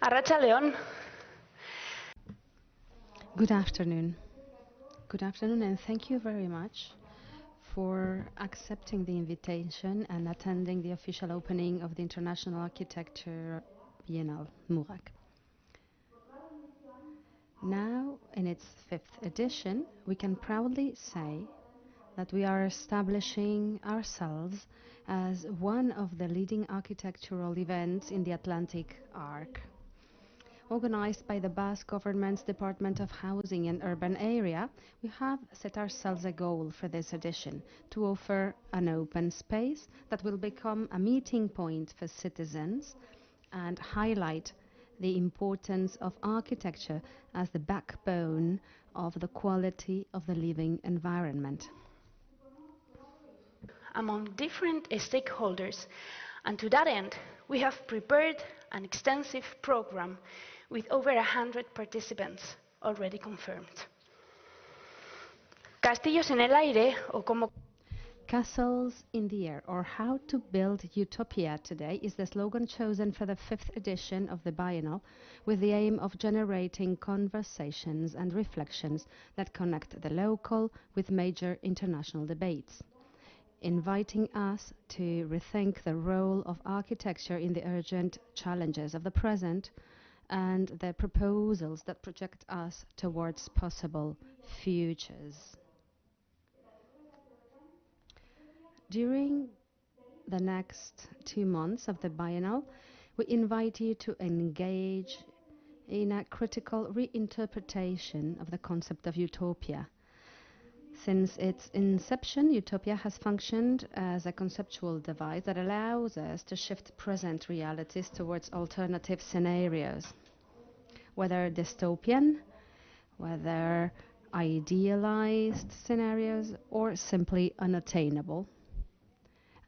Arratsaldeon. Good afternoon. Good afternoon, and thank you very much for accepting the invitation and attending the official opening of the International Architecture Biennale Murak. Now, in its fifth edition, we can proudly say that we are establishing ourselves as one of the leading architectural events in the Atlantic Arc. Organized by the Basque Government's Department of Housing and Urban Area, we have set ourselves a goal for this edition to offer an open space that will become a meeting point for citizens and highlight the importance of architecture as the backbone of the quality of the living environment. Among different stakeholders, and to that end, we have prepared an extensive program with over 100 participants already confirmed. Castillos en el aire, o como Castles in the Air, or How to Build Utopia Today, is the slogan chosen for the fifth edition of the Biennale, with the aim of generating conversations and reflections that connect the local with major international debates, inviting us to rethink the role of architecture in the urgent challenges of the present and the proposals that project us towards possible futures. During the next 2 months of the Biennale, we invite you to engage in a critical reinterpretation of the concept of utopia. Since its inception, utopia has functioned as a conceptual device that allows us to shift present realities towards alternative scenarios, whether dystopian, whether idealized scenarios, or simply unattainable,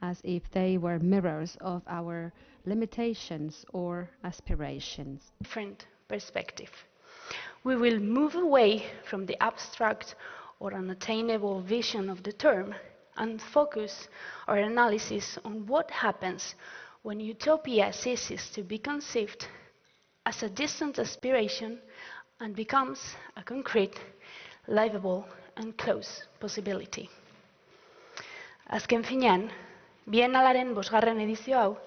as if they were mirrors of our limitations or aspirations. different perspective. We will move away from the abstract or unattainable vision of the term and focus our analysis on what happens when utopia ceases to be conceived as a distant aspiration and becomes a concrete, livable, and close possibility. Azken finean, Biennalaren 5. edizio hau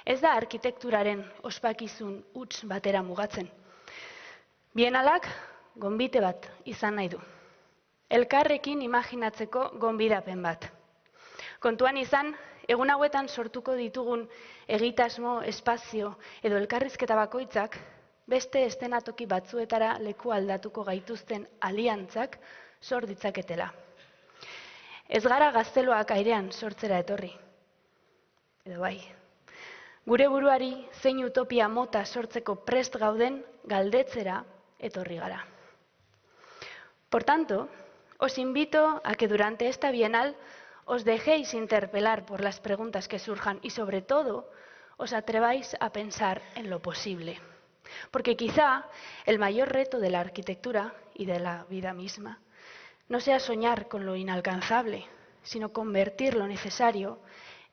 ez da arkitekturaren ospakizun huts batera mugatzen. Biennalak gonbite bat izan nahi du. Elkarrekin imaginatzeko gonbidapen bat. Kontuan izan, egun hauetan sortuko ditugun egitasmo, espazio edo elkarrizketa bakoitzak beste eszenatoki batzuetara leku aldatuko gaituzten aliantzak sor ditzaketela. Ez gara gazteluak airean sortzera etorri. Edo bai. Gure buruari zein utopia mota sortzeko prest gauden galdetzera etorri gara. Por tanto, os invito a que durante esta bienal os dejéis interpelar por las preguntas que surjan y sobre todo os atreváis a pensar en lo posible. Porque quizá el mayor reto de la arquitectura y de la vida misma no sea soñar con lo inalcanzable, sino convertir lo necesario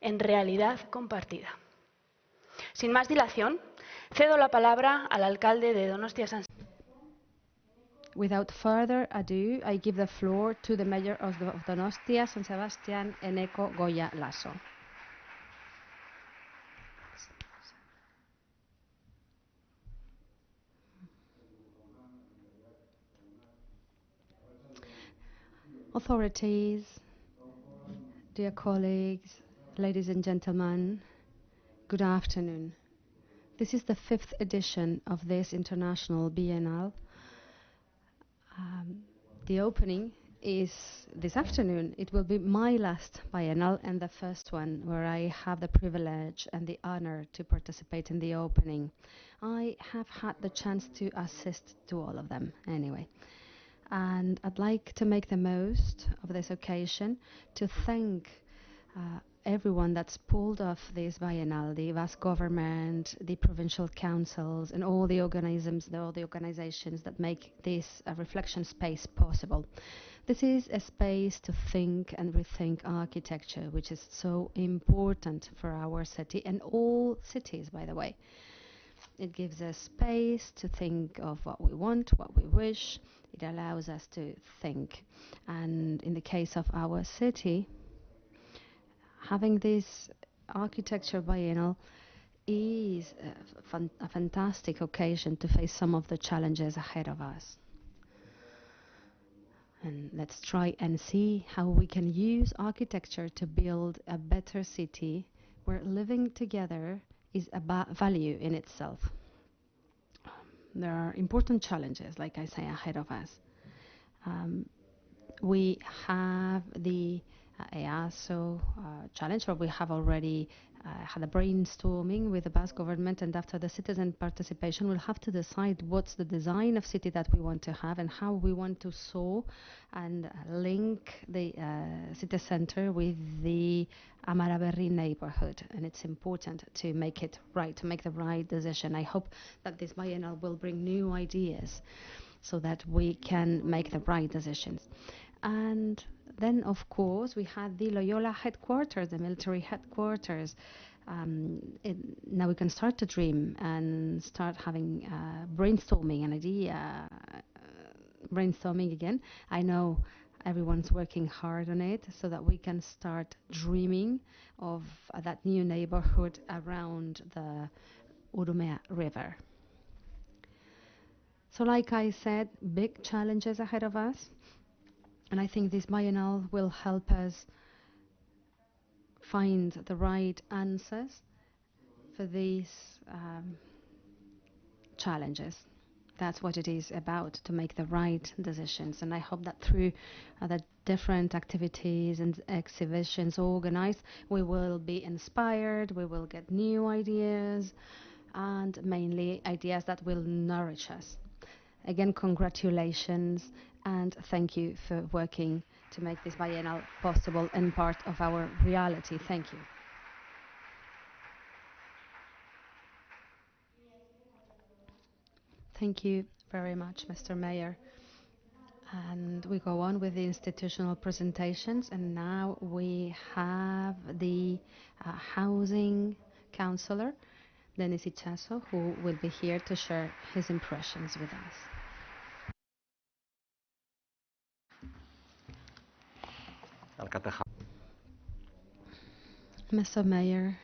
en realidad compartida. Sin más dilación, cedo la palabra al alcalde de Donostia San Without further ado, I give the floor to the mayor of Donostia, San Sebastián, Eneko Goya Lasso. Authorities, dear colleagues, ladies and gentlemen, good afternoon. This is the fifth edition of this International Biennale. The opening is this afternoon. It will be my last biennale and the first one where I have the privilege and the honor to participate in the opening. I have had the chance to assist to all of them anyway. And I'd like to make the most of this occasion to thank everyone that's pulled off this biennale, the Basque government, the provincial councils, and all the organisms, all the organizations that make this reflection space possible. This is a space to think and rethink architecture, which is so important for our city and all cities, by the way. It gives us space to think of what we want, what we wish. It allows us to think. And in the case of our city, having this architecture biennial is a fantastic occasion to face some of the challenges ahead of us. And let's try and see how we can use architecture to build a better city where living together is a value in itself. There are important challenges, like I say, ahead of us. We have the EASO challenge, where we have already had a brainstorming with the Basque government, and after the citizen participation, we'll have to decide what's the design of city that we want to have and how we want to saw and link the city center with the Amaraberri neighborhood. And it's important to make it right, to make the right decision. I hope that this biennial will bring new ideas so that we can make the right decisions. And then, of course, we had the Loyola headquarters, the military headquarters. Now we can start to dream and start having brainstorming, an idea, brainstorming again. I know everyone's working hard on it so that we can start dreaming of that new neighborhood around the Urumea River. So like I said, big challenges ahead of us. And I think this biennial will help us find the right answers for these challenges. That's what it is about, to make the right decisions. And I hope that through the different activities and exhibitions organized, we will be inspired, we will get new ideas, and mainly ideas that will nourish us. Again, congratulations, and thank you for working to make this biennial possible and part of our reality. Thank you. Thank you very much, Mr. Mayor. And we go on with the institutional presentations, and now we have the housing councillor, Denis Ichazo, who will be here to share his impressions with us. Mr. Mayor,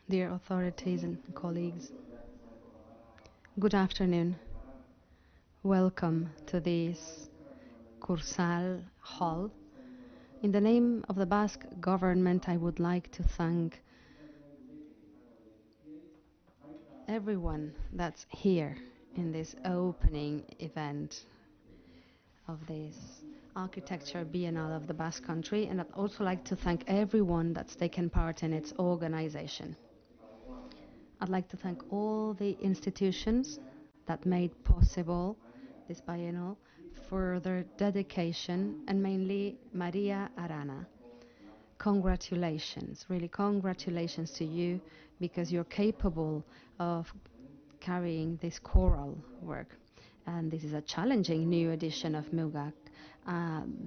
dear authorities and colleagues, good afternoon. Welcome to this Cursal Hall. In the name of the Basque government, I would like to thank everyone that's here in this opening event of this Architecture Biennale of the Basque Country, and I'd also like to thank everyone that's taken part in its organization. I'd like to thank all the institutions that made possible this biennial for their dedication, and mainly Maria Arana. Congratulations, really congratulations to you, because you're capable of carrying this choral work. And this is a challenging new edition of MUGAC.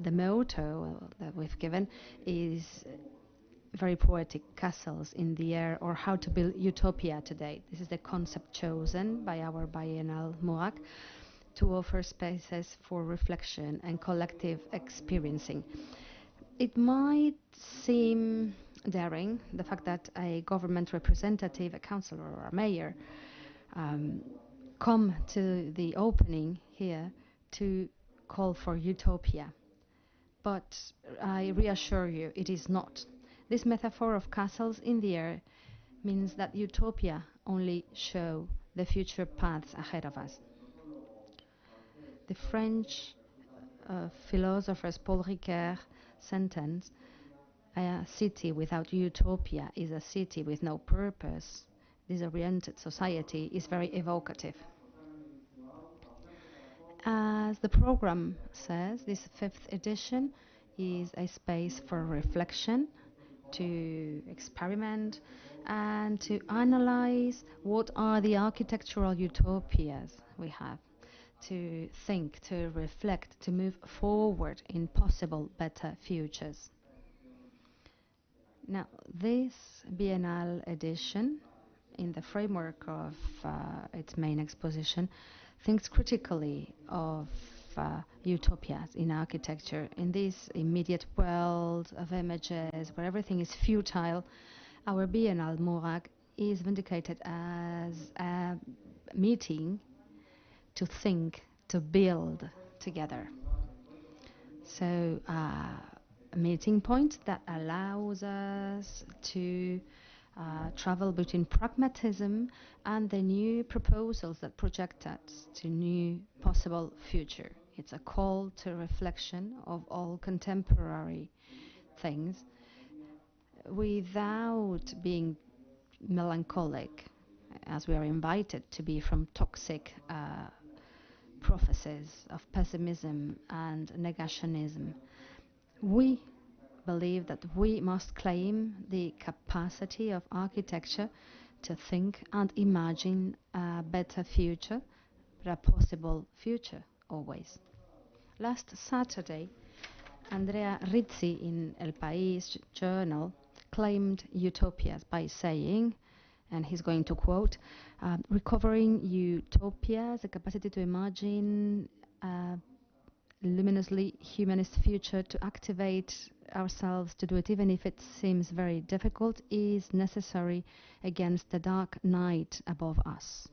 The motto that we've given is very poetic, castles in the air, or how to build utopia today. This is the concept chosen by our biennial MUGAC to offer spaces for reflection and collective experiencing. It might seem daring, the fact that a government representative, a councillor or a mayor, come to the opening here to call for utopia. But I reassure you, it is not. This metaphor of castles in the air means that utopia only show the future paths ahead of us. The French philosophers Paul Ricoeur sentence, a city without utopia is a city with no purpose. Disoriented society is very evocative. As the program says, this 5th edition is a space for reflection, to experiment, and to analyze what are the architectural utopias we have, to think, to reflect, to move forward in possible better futures. Now, this Biennale edition in the framework of its main exposition, thinks critically of utopias in architecture. In this immediate world of images where everything is futile, our Biennale Mourag is vindicated as a meeting to think, to build together. So a meeting point that allows us to travel between pragmatism and the new proposals that project us to new possible future. It's a call to reflection of all contemporary things without being melancholic, as we are invited to be from toxic prophecies of pessimism and negationism. We believe that we must claim the capacity of architecture to think and imagine a better future, but a possible future always. Last Saturday, Andrea Rizzi in El País journal claimed utopias by saying, and he's going to quote, recovering utopias, the capacity to imagine luminously humanist future, to activate ourselves to do it even if it seems very difficult, is necessary against the dark night above us.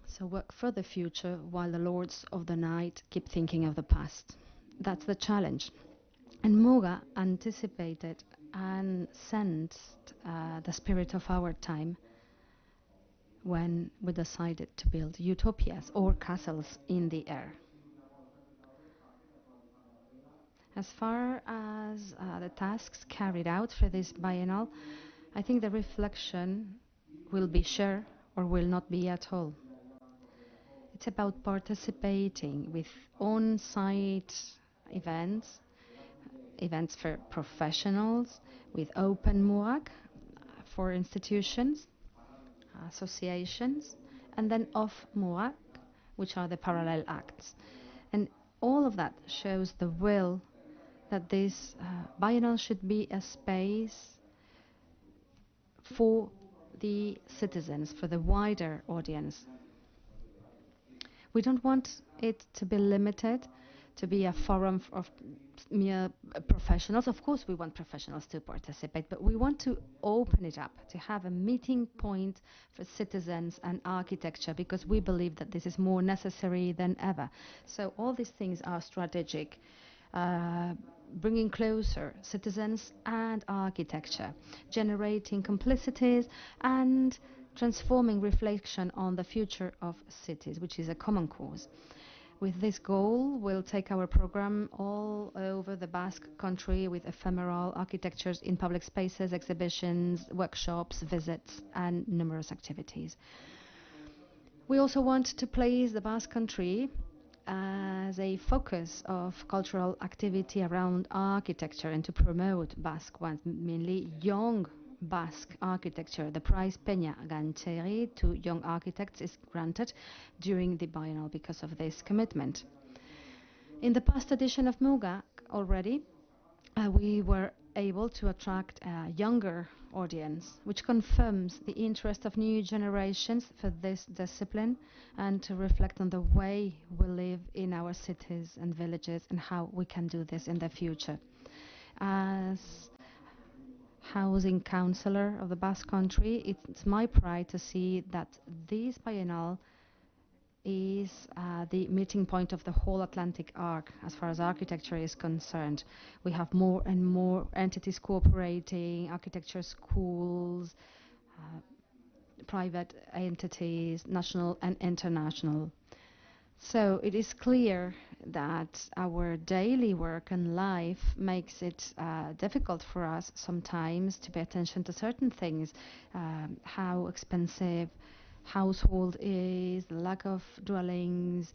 So work for the future while the lords of the night keep thinking of the past. That's the challenge. And Muga anticipated and sensed the spirit of our time when we decided to build utopias or castles in the air. As far as the tasks carried out for this biennial, I think the reflection will be sure or will not be at all. It's about participating with on-site events, events for professionals, with open MUAC for institutions, associations, and then off MUAC, which are the parallel acts. And all of that shows the will that this biennial should be a space for the citizens, for the wider audience. We don't want it to be limited to be a forum of mere professionals. Of course we want professionals to participate, but we want to open it up, to have a meeting point for citizens and architecture, because we believe that this is more necessary than ever. So all these things are strategic, bringing closer citizens and architecture, generating complicities and transforming reflection on the future of cities, which is a common cause. With this goal, we'll take our program all over the Basque Country with ephemeral architectures in public spaces, exhibitions, workshops, visits, and numerous activities. We also want to place the Basque Country as a focus of cultural activity around architecture and to promote Basque ones, mainly young Basque architecture. The prize Peña Gancheri to young architects is granted during the biennial because of this commitment. In the past edition of MUGA already, we were able to attract a younger audience, which confirms the interest of new generations for this discipline and to reflect on the way we live in our cities and villages and how we can do this in the future. As housing councillor of the Basque Country, it's my pride to see that this biennial is the meeting point of the whole Atlantic arc as far as architecture is concerned. We have more and more entities cooperating, architecture schools, private entities, national and international. So it is clear that our daily work and life makes it difficult for us sometimes to pay attention to certain things, how expensive household is, the lack of dwellings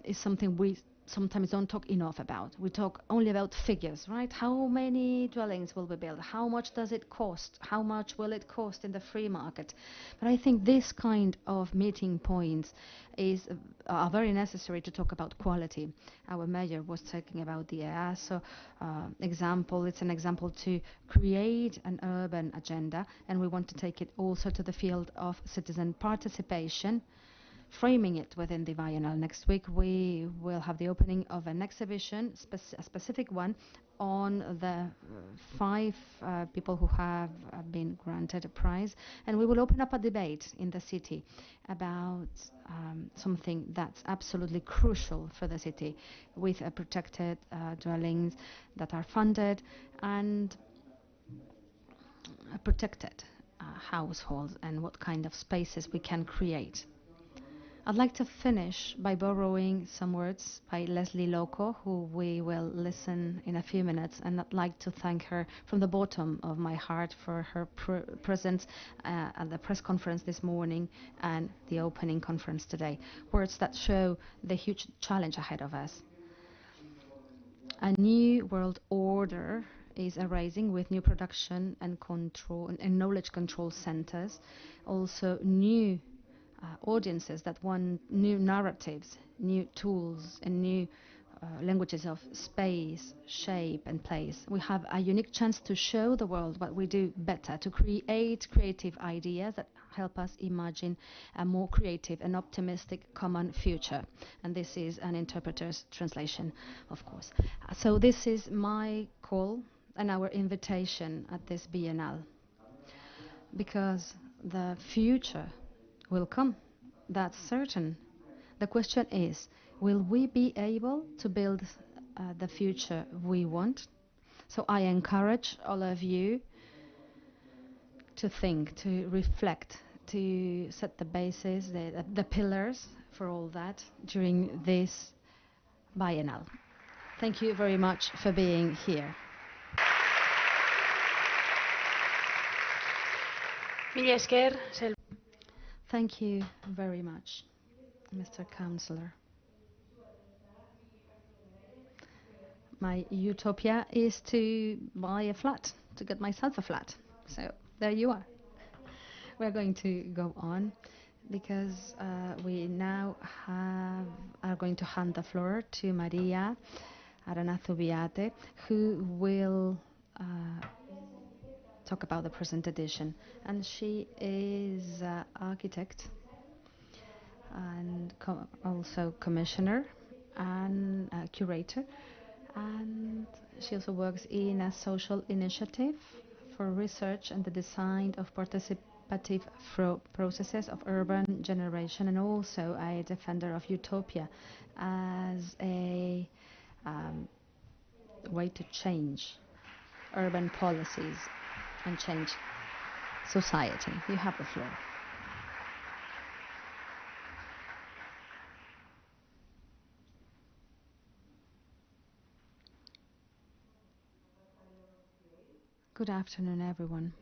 is something we sometimes don't talk enough about. We talk only about figures, right? How many dwellings will be built? How much does it cost? How much will it cost in the free market? But I think this kind of meeting points are very necessary to talk about quality. Our mayor was talking about the EASO example. It's an example to create an urban agenda, and we want to take it also to the field of citizen participation, framing it within the Biennial. Next week we will have the opening of an exhibition, a specific one, on the five people who have been granted a prize, and we will open up a debate in the city about something that's absolutely crucial for the city, with protected dwellings that are funded and protected households, and what kind of spaces we can create. I'd like to finish by borrowing some words by Leslie Loco, who we will listen in a few minutes, and I'd like to thank her from the bottom of my heart for her presence at the press conference this morning and the opening conference today. Words that show the huge challenge ahead of us. A new world order is arising with new production and control and knowledge control centers, also new audiences that want new narratives, new tools, and new languages of space, shape, and place. We have a unique chance to show the world what we do better, to create creative ideas that help us imagine a more creative and optimistic common future. And this is an interpreter's translation, of course. So this is my call and our invitation at this Biennale, because the future will come. That's certain. The question is, will we be able to build the future we want? So I encourage all of you to think, to reflect, to set the basis, the pillars for all that during this biennial. Thank you very much for being here. Mila esker, Thank you very much, Mr. Councillor. My utopia is to buy a flat, to get myself a flat. So there you are. We're going to go on because we now are going to hand the floor to Maria Aranazubiate, who will talk about the present edition. And she is architect and also commissioner and curator, and she also works in a social initiative for research and the design of participative processes of urban generation, and also a defender of utopia as a way to change urban policies and change society. You have the floor. Good afternoon, everyone.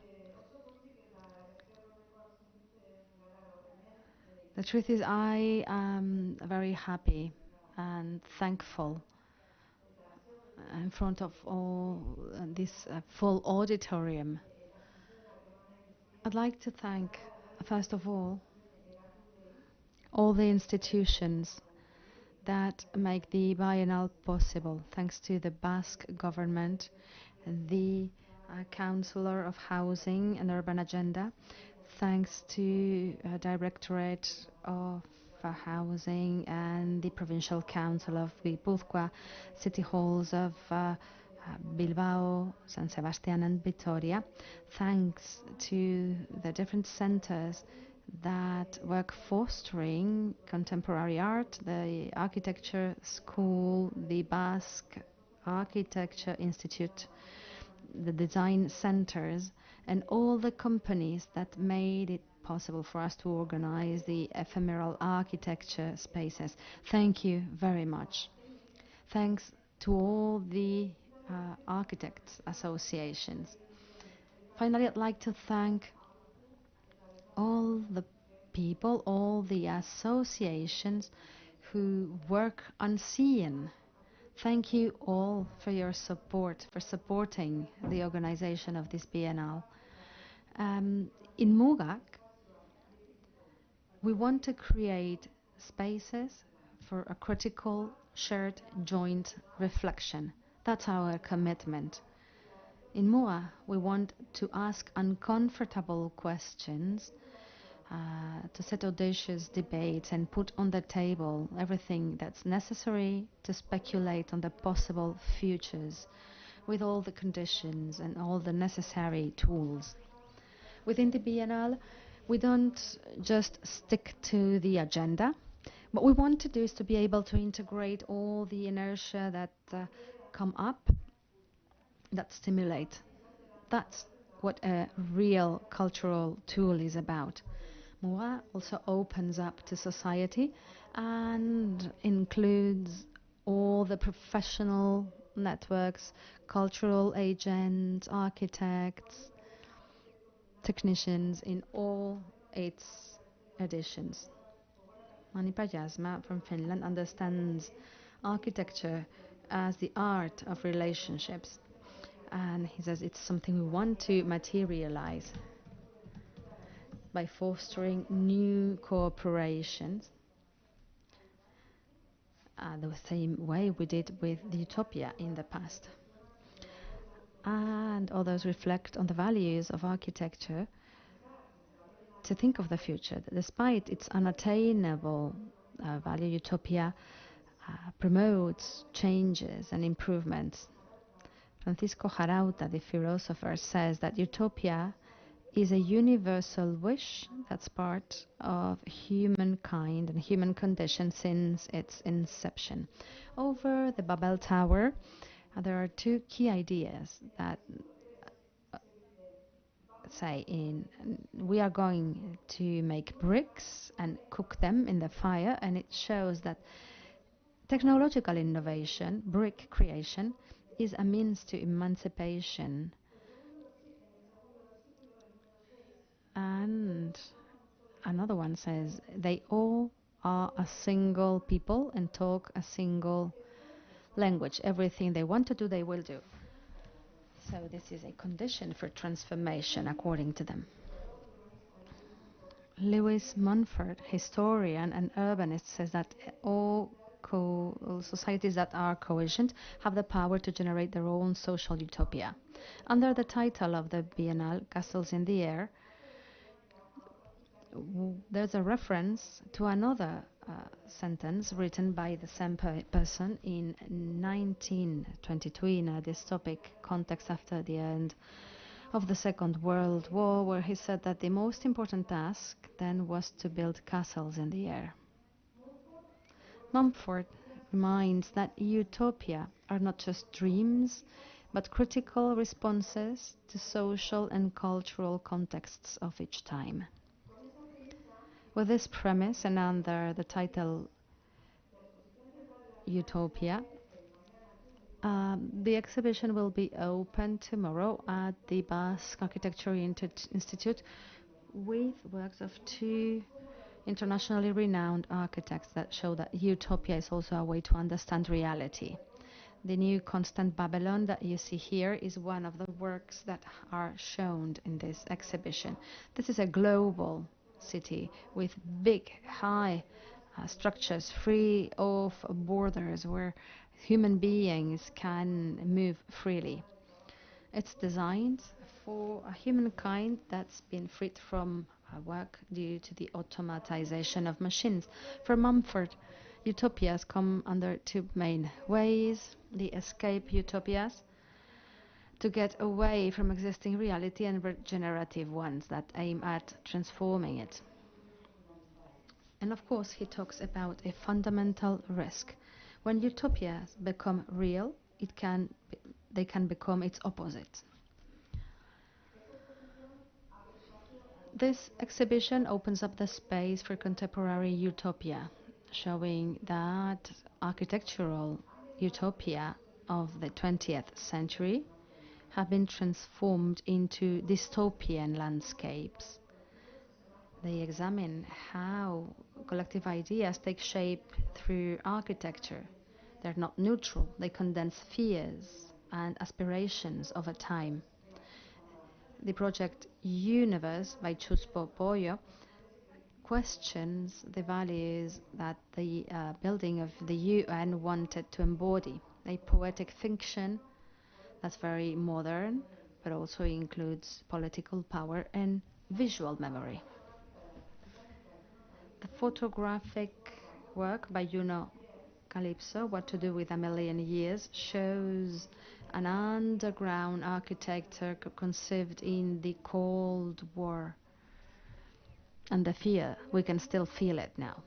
The truth is, I am very happy and thankful in front of all this full auditorium. I'd like to thank, first of all the institutions that make the Biennial possible, thanks to the Basque government, the Councillor of Housing and Urban Agenda, thanks to Directorate of Housing and the Provincial Council of Guipúzcoa, City Halls of Bilbao, San Sebastián and Vitoria, thanks to the different centers that work fostering contemporary art, the Architecture School, the Basque Architecture Institute, the design centers, and all the companies that made it possible for us to organize the ephemeral architecture spaces. Thank you very much. Thanks to all the architects associations. Finally, I'd like to thank all the people, all the associations who work unseen. Thank you all for your support, for supporting the organization of this Biennale. In Mugak, we want to create spaces for a critical, shared, joint reflection. That's our commitment. In MUA, we want to ask uncomfortable questions, to set audacious debates and put on the table everything that's necessary to speculate on the possible futures with all the conditions and all the necessary tools. Within the Biennale, we don't just stick to the agenda. What we want to do is to be able to integrate all the inertia that come up, that stimulate. That's what a real cultural tool is about. MUA also opens up to society and includes all the professional networks, cultural agents, architects, technicians in all its editions. Mani Pajasma from Finland understands architecture as the art of relationships. And he says it's something we want to materialize by fostering new cooperations, the same way we did with the Utopia in the past. And others reflect on the values of architecture to think of the future. Despite its unattainable value, Utopia promotes changes and improvements. Francisco Jarauta, the philosopher, says that utopia is a universal wish that's part of humankind and human condition since its inception. Over the Babel Tower, there are two key ideas that say we are going to make bricks and cook them in the fire, and it shows that technological innovation, brick creation, is a means to emancipation. And another one says they all are a single people and talk a single language. Everything they want to do, they will do. So this is a condition for transformation, according to them. Lewis Mumford, historian and urbanist, says that all societies that are cohesioned have the power to generate their own social utopia. Under the title of the Biennale, Castles in the Air, there's a reference to another sentence written by the same person in 1922 in a dystopic context after the end of the Second World War, where he said that the most important task then was to build castles in the air. Mumford reminds that utopia are not just dreams, but critical responses to social and cultural contexts of each time. With this premise and under the title Utopia, the exhibition will be open tomorrow at the Basque Architecture Institute with works of two internationally renowned architects that show that utopia is also a way to understand reality. The new Constant Babylon that you see here is one of the works that are shown in this exhibition. This is a global city with big, high structures free of borders where human beings can move freely. It's designed for a humankind that's been freed from work due to the automatization of machines. For Mumford, utopias come under two main ways: the escape utopias, to get away from existing reality, and regenerative ones that aim at transforming it. And of course, he talks about a fundamental risk. When utopias become real, they can become its opposite. This exhibition opens up the space for contemporary utopia, showing that architectural utopia of the 20th century have been transformed into dystopian landscapes. They examine how collective ideas take shape through architecture. They're not neutral, they condense fears and aspirations over time. The project Universe by Chuspo Pollo questions the values that the building of the UN wanted to embody. A poetic fiction that's very modern, but also includes political power and visual memory. The photographic work by Juno Calypso, What to Do with a Million Years, shows an underground architecture conceived in the Cold War. And the fear, we can still feel it now.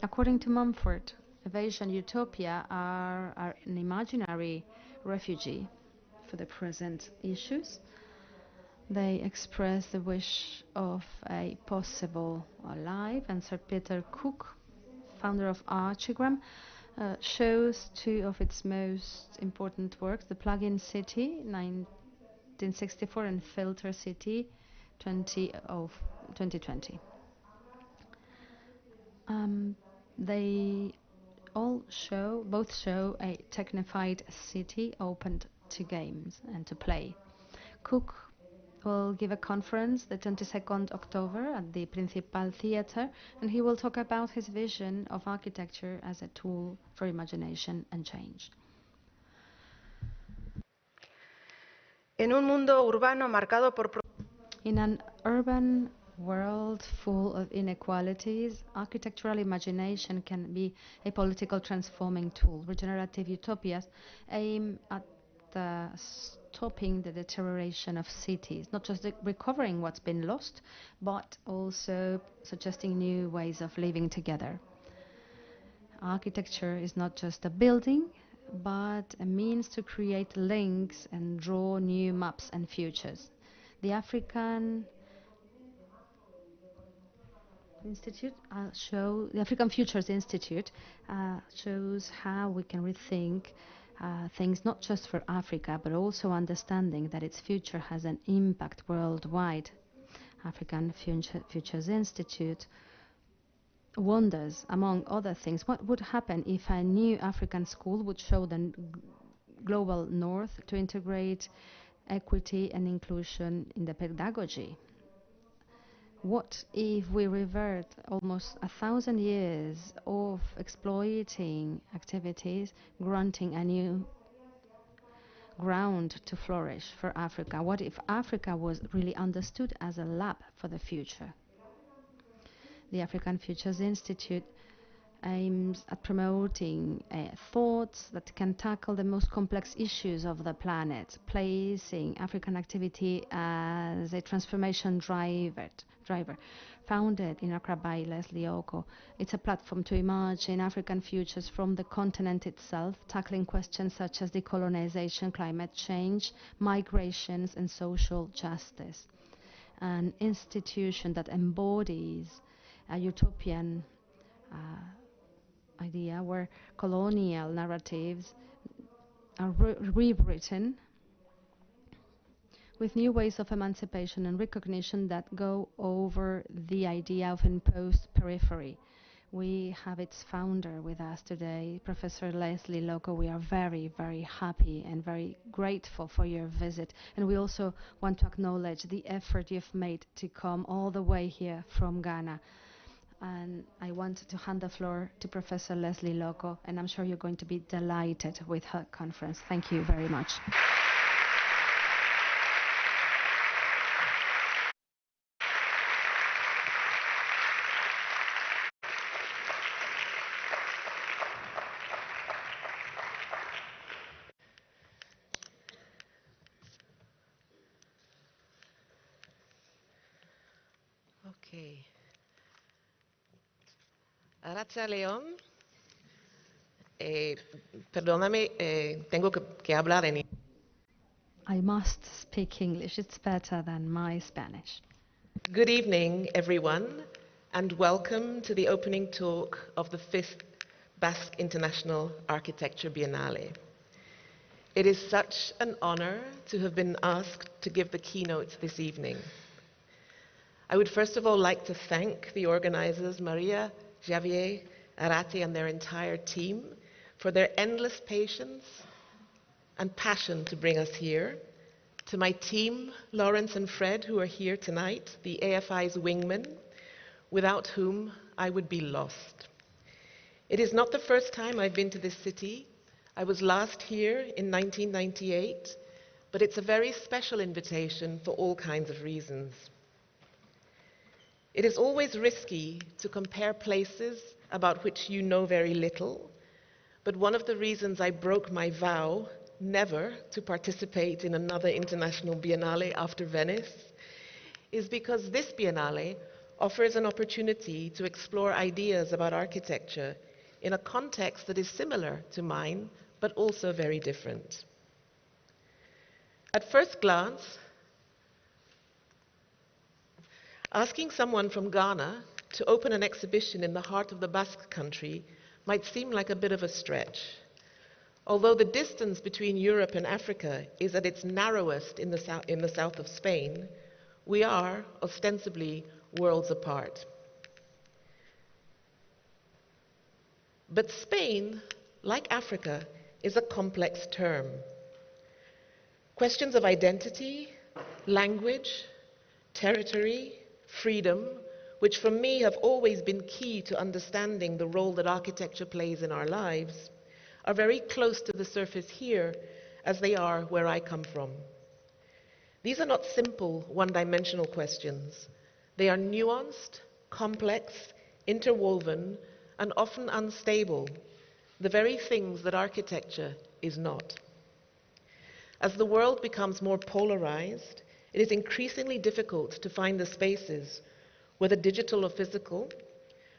According to Mumford, evasion utopia are an imaginary refugee for the present issues. They express the wish of a possible life, and Sir Peter Cook, founder of Archigram, shows two of its most important works, The Plug-in City, 1964, and Filter City, 2020. They both show a technified city opened to games and to play. Cook will give a conference the 22nd October at the Principal Theatre, and he will talk about his vision of architecture as a tool for imagination and change. En un mundo urbano marcado por In an urban world full of inequalities, architectural imagination can be a political transforming tool. Regenerative utopias aim at stopping the deterioration of cities, not just recovering what's been lost, but also suggesting new ways of living together. Architecture is not just a building, but a means to create links and draw new maps and futures. The African Futures Institute shows how we can rethink things not just for Africa, but also understanding that its future has an impact worldwide. African Futures Institute wonders, among other things, what would happen if a new African school would show the global north to integrate equity and inclusion in the pedagogy. What if we revert almost 1,000 years of exploiting activities, granting a new ground to flourish for Africa? What if Africa was really understood as a lab for the future? The African Futures Institute aims at promoting thoughts that can tackle the most complex issues of the planet, placing African activity as a transformation driver. Founded in Accra by Leslie Oko, it's a platform to imagine African futures from the continent itself, tackling questions such as decolonization, climate change, migrations, and social justice. An institution that embodies a utopian idea where colonial narratives are rewritten with new ways of emancipation and recognition that go over the idea of imposed periphery. We have its founder with us today, Professor Leslie Loco. We are very, very happy and very grateful for your visit. And we also want to acknowledge the effort you've made to come all the way here from Ghana. And I want to hand the floor to Professor Leslie Loco, and I'm sure you're going to be delighted with her conference. Thank you very much. Okay. Aracha León, perdóname, tengo que hablar en I must speak English. It's better than my Spanish. Good evening, everyone, and welcome to the opening talk of the 5th Basque International Architecture Biennale. It is such an honor to have been asked to give the keynote this evening. I would first of all like to thank the organizers, Maria, Javier, Arati, and their entire team for their endless patience and passion to bring us here. To my team, Lawrence and Fred, who are here tonight, the AFI's wingmen, without whom I would be lost. It is not the first time I've been to this city. I was last here in 1998, but it's a very special invitation for all kinds of reasons. It is always risky to compare places about which you know very little, but one of the reasons I broke my vow never to participate in another international biennale after Venice is because this biennale offers an opportunity to explore ideas about architecture in a context that is similar to mine, but also very different. At first glance, asking someone from Ghana to open an exhibition in the heart of the Basque Country might seem like a bit of a stretch. Although the distance between Europe and Africa is at its narrowest in the south of Spain, we are ostensibly worlds apart. But Spain, like Africa, is a complex term. Questions of identity, language, territory, freedom, which for me have always been key to understanding the role that architecture plays in our lives, are very close to the surface here as they are where I come from. These are not simple, one-dimensional questions. They are nuanced, complex, interwoven, and often unstable, the very things that architecture is not. As the world becomes more polarized, it is increasingly difficult to find the spaces, whether digital or physical,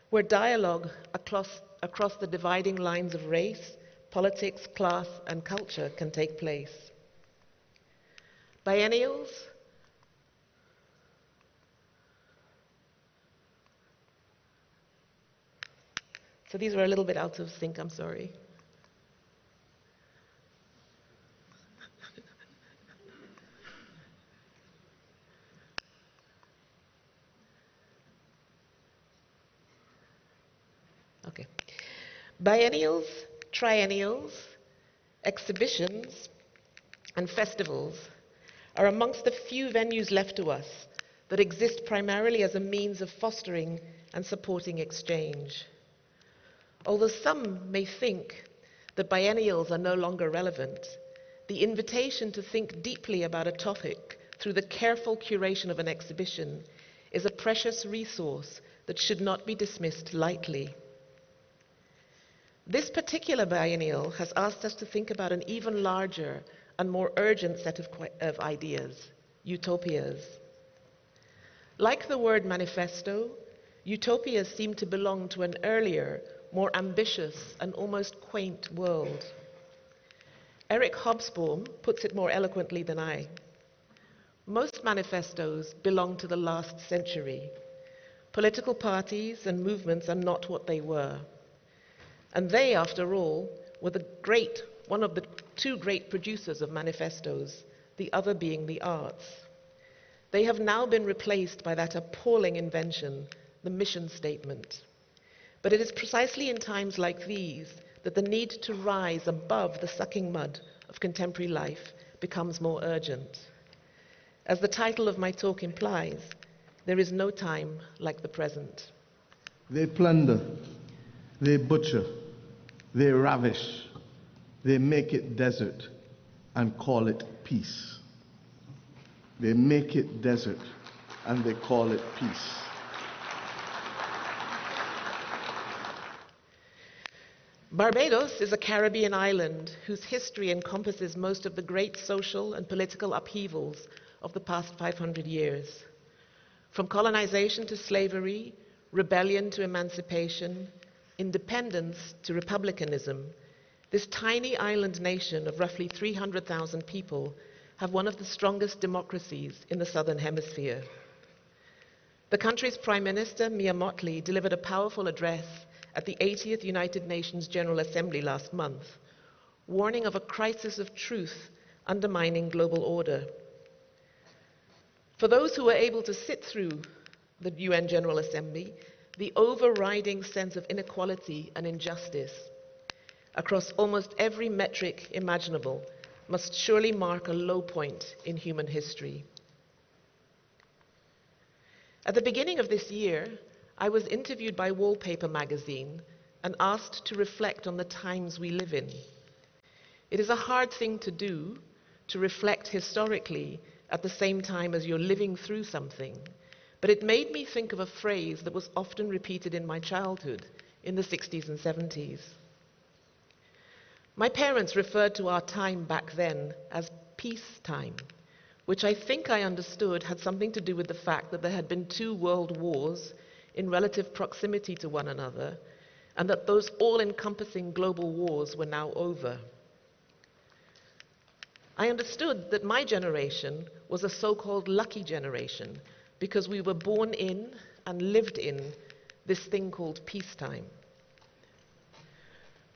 where dialogue across the dividing lines of race, politics, class, and culture can take place. Biennials So these were a little bit out of sync, I'm sorry. Okay. Biennials, triennials, exhibitions, and festivals are amongst the few venues left to us that exist primarily as a means of fostering and supporting exchange. Although some may think that biennials are no longer relevant, the invitation to think deeply about a topic through the careful curation of an exhibition is a precious resource that should not be dismissed lightly. This particular biennial has asked us to think about an even larger and more urgent set of ideas, utopias. Like the word manifesto, utopias seem to belong to an earlier, more ambitious and almost quaint world. Eric Hobsbawm puts it more eloquently than I. Most manifestos belong to the last century. Political parties and movements are not what they were. And they, after all, were one of the two great producers of manifestos, the other being the arts. They have now been replaced by that appalling invention, the mission statement. But it is precisely in times like these that the need to rise above the sucking mud of contemporary life becomes more urgent. As the title of my talk implies, there is no time like the present. They plunder, they butcher, they ravish, they make it desert and call it peace. They make it desert and they call it peace. Barbados is a Caribbean island whose history encompasses most of the great social and political upheavals of the past 500 years. From colonization to slavery, rebellion to emancipation, independence to republicanism, this tiny island nation of roughly 300,000 people have one of the strongest democracies in the Southern Hemisphere. The country's Prime Minister, Mia Mottley, delivered a powerful address at the 80th United Nations General Assembly last month, warning of a crisis of truth undermining global order. For those who were able to sit through the UN General Assembly, the overriding sense of inequality and injustice across almost every metric imaginable must surely mark a low point in human history. At the beginning of this year, I was interviewed by Wallpaper magazine and asked to reflect on the times we live in. It is a hard thing to do, to reflect historically at the same time as you're living through something, but it made me think of a phrase that was often repeated in my childhood in the 60s and 70s. My parents referred to our time back then as peacetime, which I think I understood had something to do with the fact that there had been 2 world wars in relative proximity to one another, and that those all-encompassing global wars were now over. I understood that my generation was a so-called lucky generation because we were born in and lived in this thing called peacetime.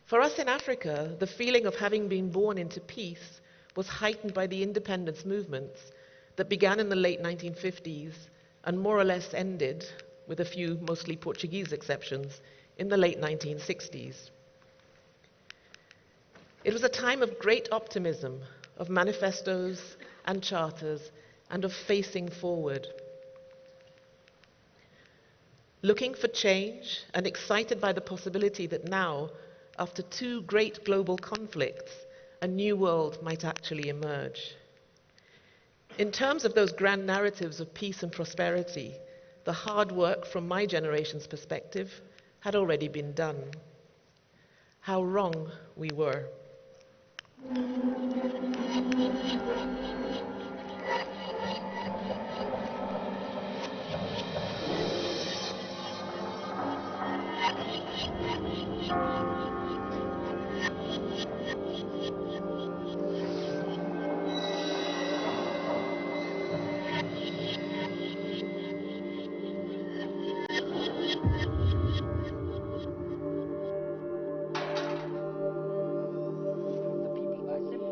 For us in Africa, the feeling of having been born into peace was heightened by the independence movements that began in the late 1950s and more or less ended, with a few mostly Portuguese exceptions, in the late 1960s. It was a time of great optimism, of manifestos and charters, and of facing forward. Looking for change and excited by the possibility that now, after 2 great global conflicts, a new world might actually emerge. In terms of those grand narratives of peace and prosperity, the hard work from my generation's perspective had already been done. How wrong we were. The people are simply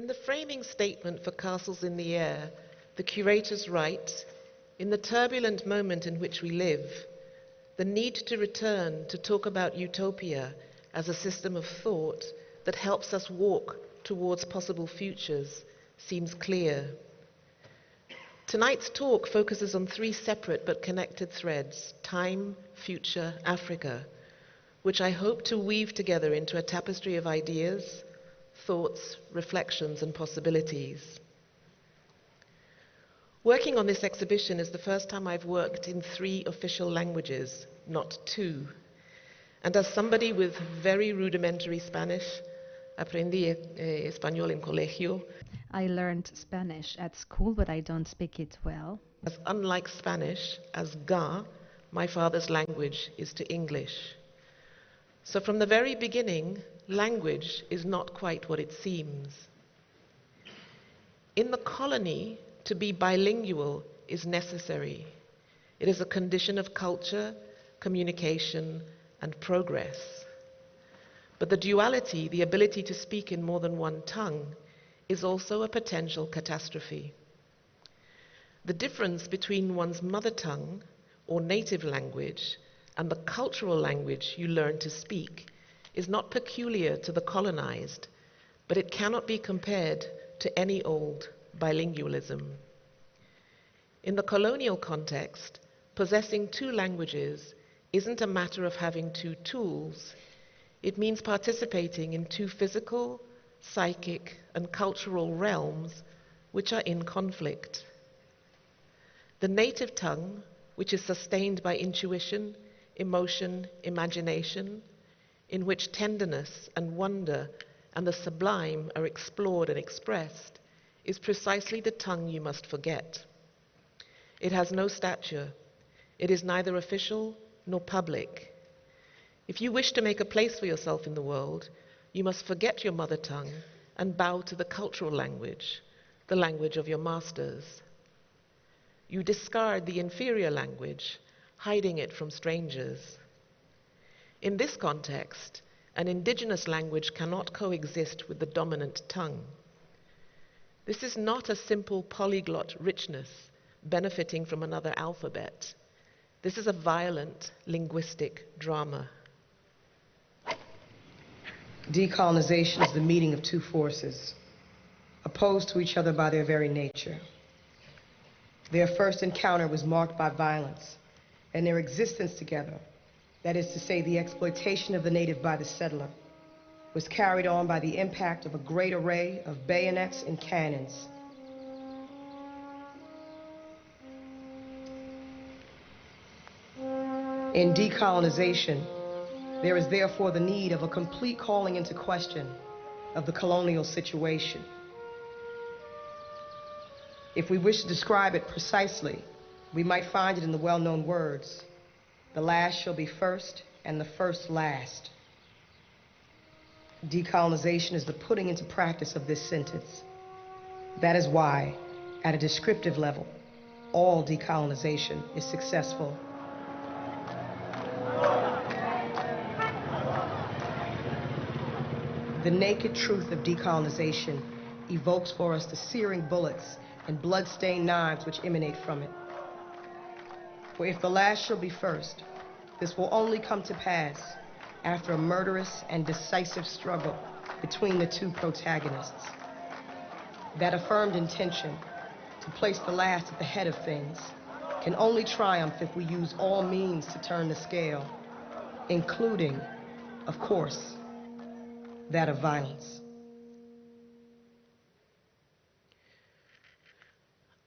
In the framing statement for Castles in the Air, the curators write, "In the turbulent moment in which we live, the need to return to talk about utopia as a system of thought that helps us walk towards possible futures seems clear." Tonight's talk focuses on three separate but connected threads: time, future, Africa, which I hope to weave together into a tapestry of ideas, thoughts, reflections, and possibilities. Working on this exhibition is the first time I've worked in 3 official languages, not 2. And as somebody with very rudimentary Spanish, aprendí español en colegio, I learned Spanish at school, but I don't speak it well. as unlike Spanish as Ga, my father's language, is to English. So from the very beginning, language is not quite what it seems. In the colony, to be bilingual is necessary. It is a condition of culture, communication, and progress. But the duality, the ability to speak in more than one tongue, is also a potential catastrophe. The difference between one's mother tongue or native language and the cultural language you learn to speak is not peculiar to the colonized, but it cannot be compared to any old bilingualism. In the colonial context, possessing 2 languages isn't a matter of having 2 tools. It means participating in 2 physical, psychic, and cultural realms which are in conflict. The native tongue, which is sustained by intuition, emotion, imagination, in which tenderness and wonder and the sublime are explored and expressed, is precisely the tongue you must forget. It has no stature. It is neither official nor public. If you wish to make a place for yourself in the world, you must forget your mother tongue and bow to the cultural language, the language of your masters. You discard the inferior language, hiding it from strangers. In this context, an indigenous language cannot coexist with the dominant tongue. This is not a simple polyglot richness benefiting from another alphabet. This is a violent linguistic drama. Decolonization is the meeting of 2 forces, opposed to each other by their very nature. Their first encounter was marked by violence, and their existence together, that is to say, the exploitation of the native by the settler, was carried on by the impact of a great array of bayonets and cannons. In decolonization, there is therefore the need of a complete calling into question of the colonial situation. If we wish to describe it precisely, we might find it in the well-known words, "The last shall be first, and the first last." Decolonization is the putting into practice of this sentence. That is why, at a descriptive level, all decolonization is successful. The naked truth of decolonization evokes for us the searing bullets and blood-stained knives which emanate from it. For if the last shall be first, this will only come to pass after a murderous and decisive struggle between the 2 protagonists. That affirmed intention to place the last at the head of things can only triumph if we use all means to turn the scale, including, of course, that of violence.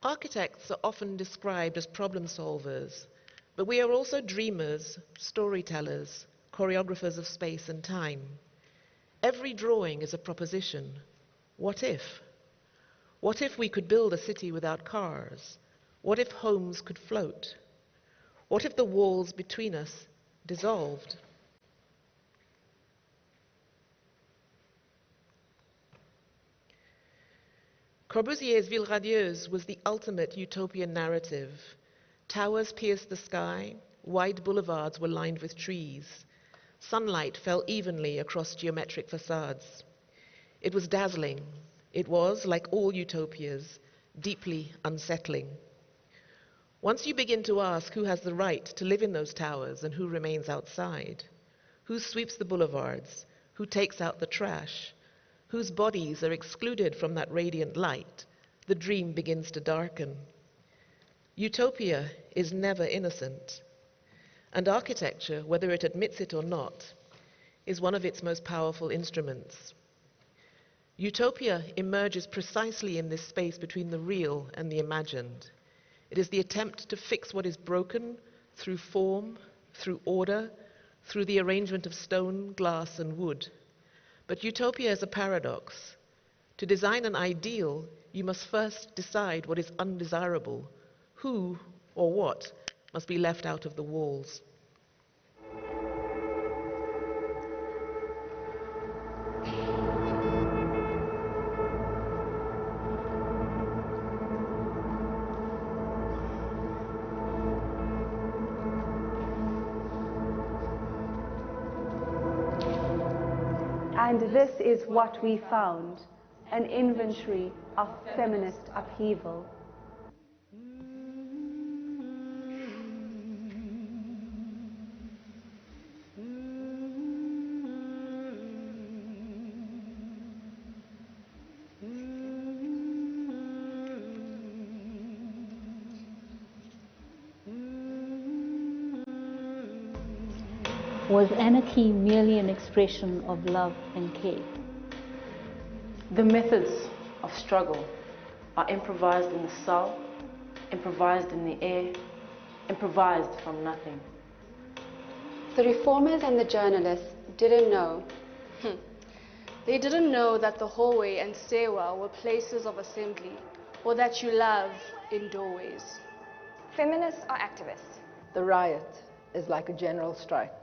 Architects are often described as problem solvers, but we are also dreamers, storytellers, choreographers of space and time. Every drawing is a proposition. What if? What if we could build a city without cars? What if homes could float? What if the walls between us dissolved? Corbusier's Ville Radieuse was the ultimate utopian narrative. Towers pierced the sky, wide boulevards were lined with trees. Sunlight fell evenly across geometric facades. It was dazzling, It was, like all utopias, deeply unsettling. Once you begin to ask who has the right to live in those towers and who remains outside, who sweeps the boulevards, who takes out the trash, whose bodies are excluded from that radiant light, the dream begins to darken. Utopia is never innocent, and architecture, whether it admits it or not, is one of its most powerful instruments. Utopia emerges precisely in this space between the real and the imagined. It is the attempt to fix what is broken through form, through order, through the arrangement of stone, glass, and wood. But utopia is a paradox. To design an ideal, you must first decide what is undesirable. Who or what must be left out of the walls. And this is what we found, an inventory of feminist upheaval. Was anarchy merely an expression of love and care? The methods of struggle are improvised in the cell, improvised in the air, improvised from nothing. The reformers and the journalists didn't know. They didn't know that the hallway and stairwell were places of assembly, or that you love in doorways. Feminists are activists. The riot is like a general strike,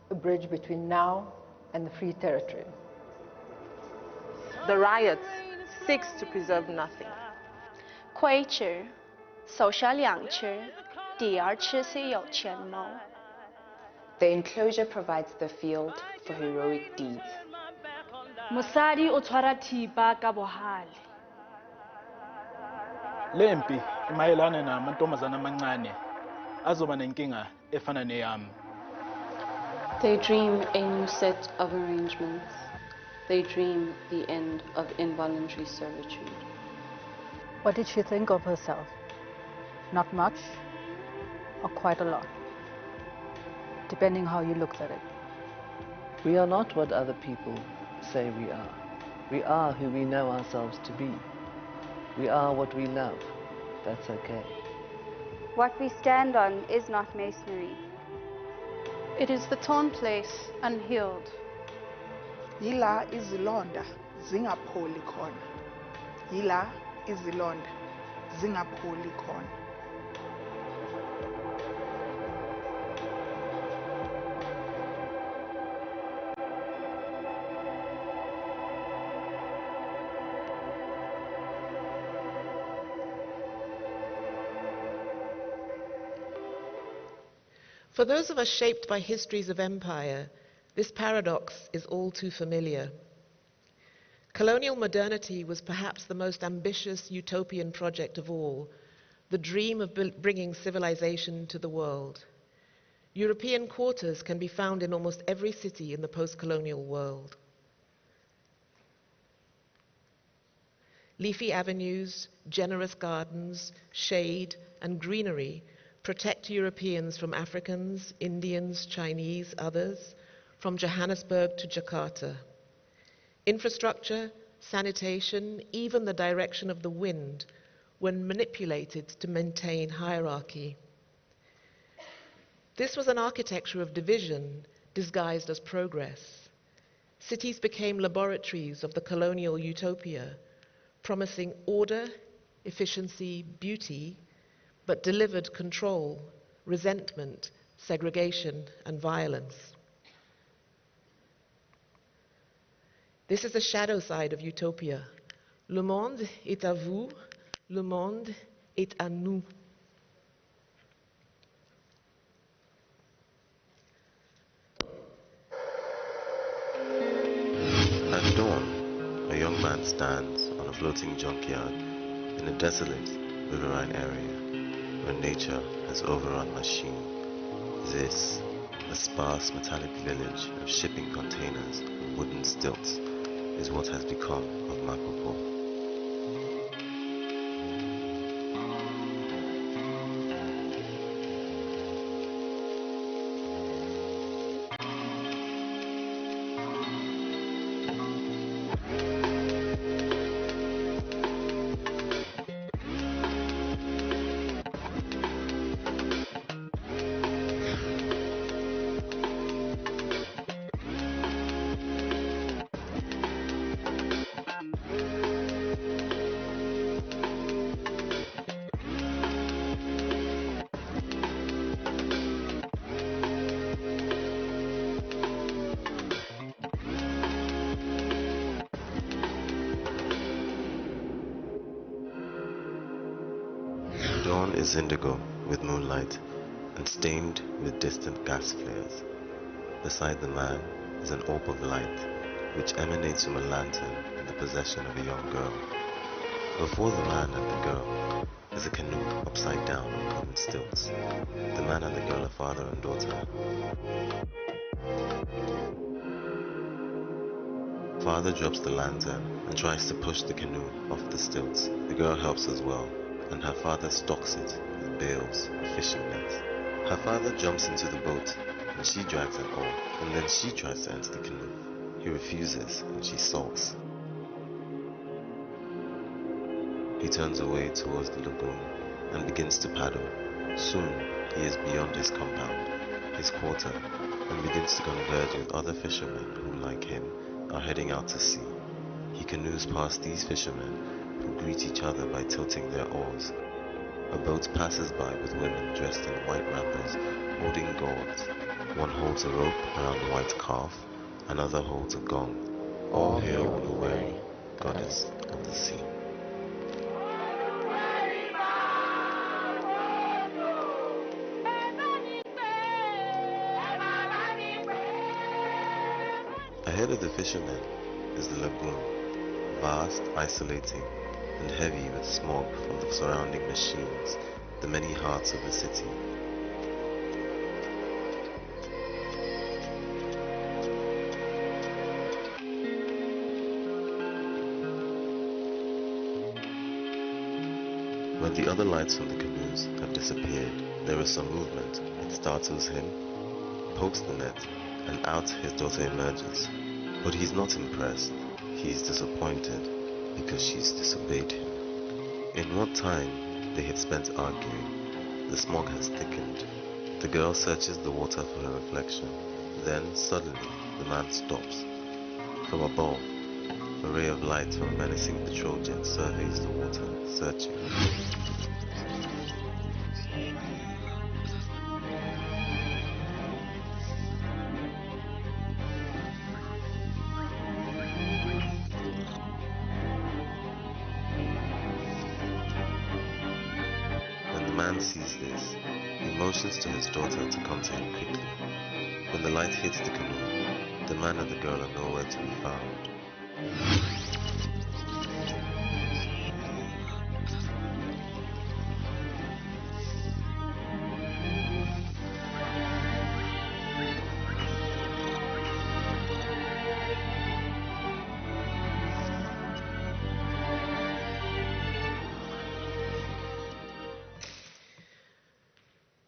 a bridge between now and the free territory. The riot seeks to preserve nothing. 窥知手下两只，第二只是有权谋。 The enclosure provides the field for heroic deeds. Mosadi o tshwara thipa ka bohale. Lempi imayelana namantombazana amancane azoba nenkinga efana neyami. They dream a new set of arrangements. They dream the end of involuntary servitude. What did she think of herself? Not much, or quite a lot, depending how you looked at it. We are not what other people say we are. We are who we know ourselves to be. We are what we love. That's okay. What we stand on is not masonry. It is the torn place, unhealed. Yila izilonda zingapholi khona. Yila izilonda zingapholi khona. For those of us shaped by histories of empire, this paradox is all too familiar. Colonial modernity was perhaps the most ambitious utopian project of all, the dream of bringing civilization to the world. European quarters can be found in almost every city in the post-colonial world. Leafy avenues, generous gardens, shade, and greenery protect Europeans from Africans, Indians, Chinese, others, from Johannesburg to Jakarta. Infrastructure, sanitation, even the direction of the wind were manipulated to maintain hierarchy. This was an architecture of division disguised as progress. Cities became laboratories of the colonial utopia, promising order, efficiency, beauty, but delivered control, resentment, segregation, and violence. This is the shadow side of utopia. Le monde est à vous, le monde est à nous. At dawn, a young man stands on floating junkyard in a desolate riverine area where nature has overrun machine. This, a sparse metallic village of shipping containers and wooden stilts, is what has become of Mapopo. Dawn is indigo with moonlight and stained with distant gas flares. Beside the man is an orb of light which emanates from a lantern in the possession of a young girl. Before the man and the girl is a canoe upside down on wooden stilts. The man and the girl are father and daughter. Father drops the lantern and tries to push the canoe off the stilts. The girl helps as well, and her father stocks it with bales of fishing nets. Her father jumps into the boat, and she drags an oar, and then she tries to enter the canoe. He refuses, and she sulks. He turns away towards the lagoon and begins to paddle. Soon, he is beyond his compound, his quarter, and begins to converge with other fishermen who, like him, are heading out to sea. He canoes past these fishermen, who greet each other by tilting their oars. A boat passes by with women dressed in white wrappers, holding gourds. One holds a rope around a white calf, another holds a gong. All hail Uluweri, goddess of the sea. Ahead of the fishermen is the lagoon, vast, isolating, and heavy with smog from the surrounding machines, the many hearts of the city. When the other lights from the canoes have disappeared, there is some movement. It startles him, pokes the net, and out his daughter emerges. But he's not impressed. He's disappointed because she's disobeyed him. In what time they had spent arguing, the smog has thickened. The girl searches the water for her reflection. Then, suddenly, the man stops. From above, a ray of light from a menacing patrol jet surveys the water, searching. When the man sees this, he motions to his daughter to come to him quickly. When the light hits the canoe, the man and the girl are nowhere to be found.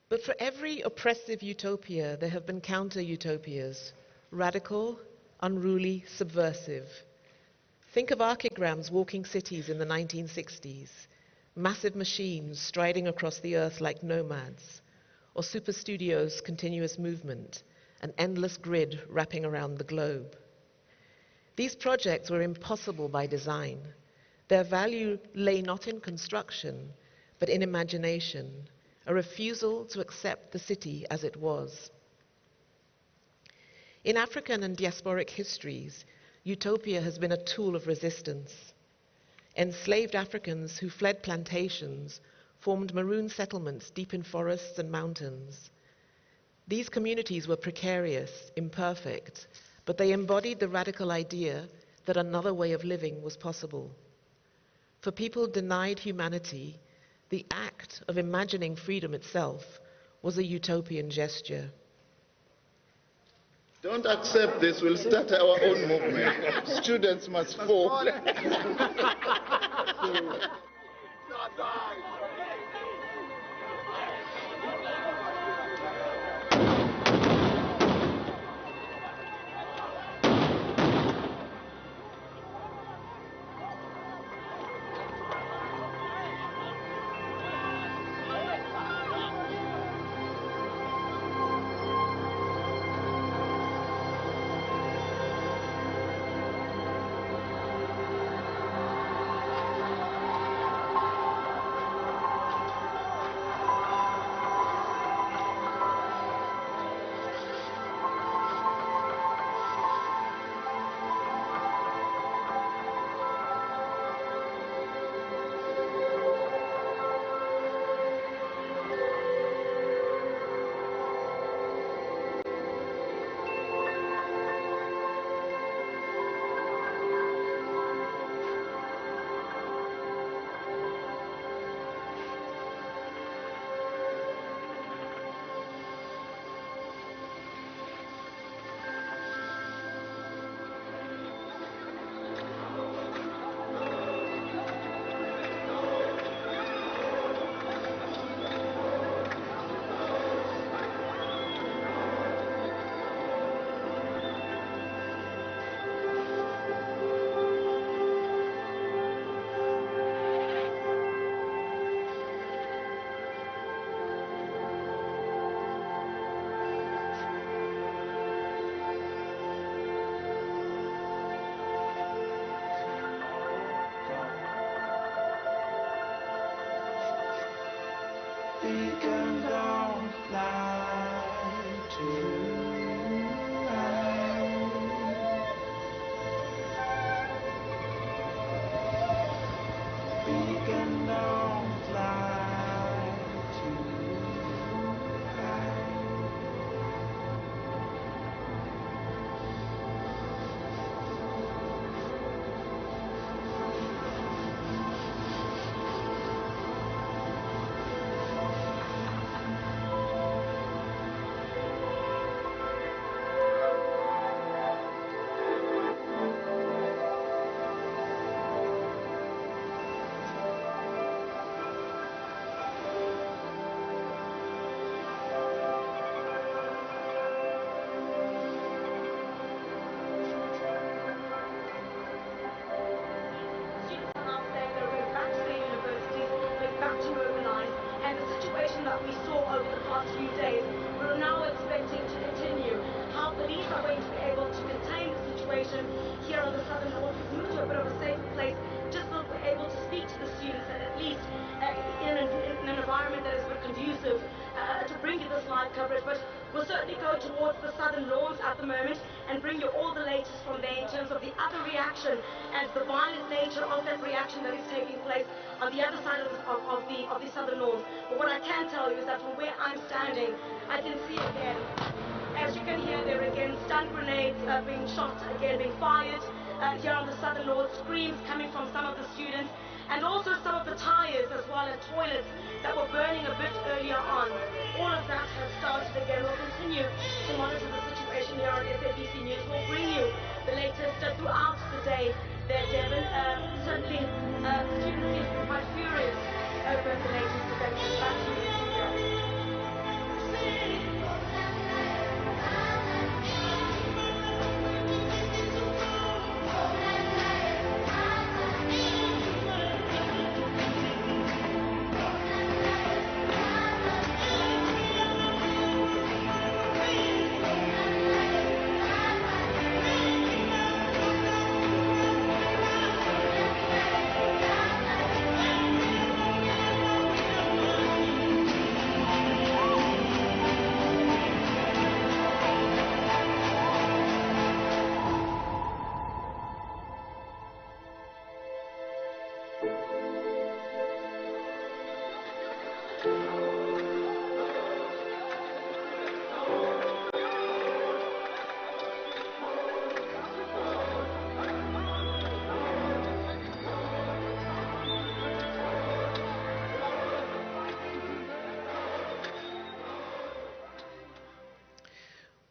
But for every oppressive utopia, there have been counter-utopias, radical, unruly, subversive. Think of archigram's walking cities in the 1960s, massive machines striding across the earth like nomads, or Super Studio's continuous movement, an endless grid wrapping around the globe. These projects were impossible by design. Their value lay not in construction, but in imagination, a refusal to accept the city as it was. In African and diasporic histories, utopia has been a tool of resistance. Enslaved Africans who fled plantations formed maroon settlements deep in forests and mountains. These communities were precarious, imperfect, but they embodied the radical idea that another way of living was possible. For people denied humanity, the act of imagining freedom itself was a utopian gesture. Don't accept this, we'll start our own movement. Students must fall. Here on the Southern North, we've moved to a bit of a safer place, just so that we're able to speak to the students, at least in an environment that is a bit conducive to bring you this live coverage. But we'll certainly go towards the Southern Lawns at the moment and bring you all the latest from there in terms of the other reaction and the violent nature of that reaction that is taking place on the other side of the Southern Lawns. But what I can tell you is that from where I'm standing, I can see again, as you can hear there again, stun grenades being shot again, being fired here on the Southern Lawns, screams coming from some of the students, and also some of the tires as well as toilets that were burning a bit earlier on. All of that has started again. We'll continue to monitor the situation here on SABC News. We'll bring you the latest throughout the day there, Devon. Certainly, students seem to be quite furious over the latest developments. Back to you, studio.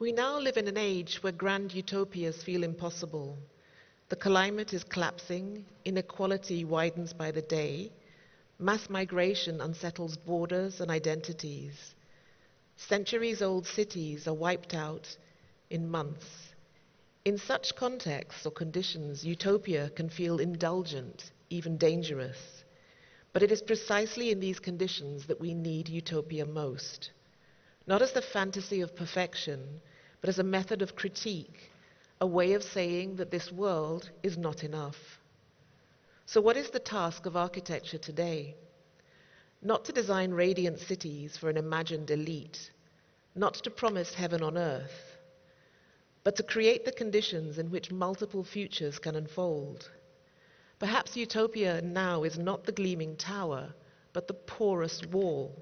We now live in an age where grand utopias feel impossible. The climate is collapsing, inequality widens by the day, mass migration unsettles borders and identities. Centuries-old cities are wiped out in months. In such contexts or conditions, utopia can feel indulgent, even dangerous. But it is precisely in these conditions that we need utopia most. Not as the fantasy of perfection, but as a method of critique, a way of saying that this world is not enough. So what is the task of architecture today? Not to design radiant cities for an imagined elite, not to promise heaven on earth, but to create the conditions in which multiple futures can unfold. Perhaps utopia now is not the gleaming tower, but the porous wall.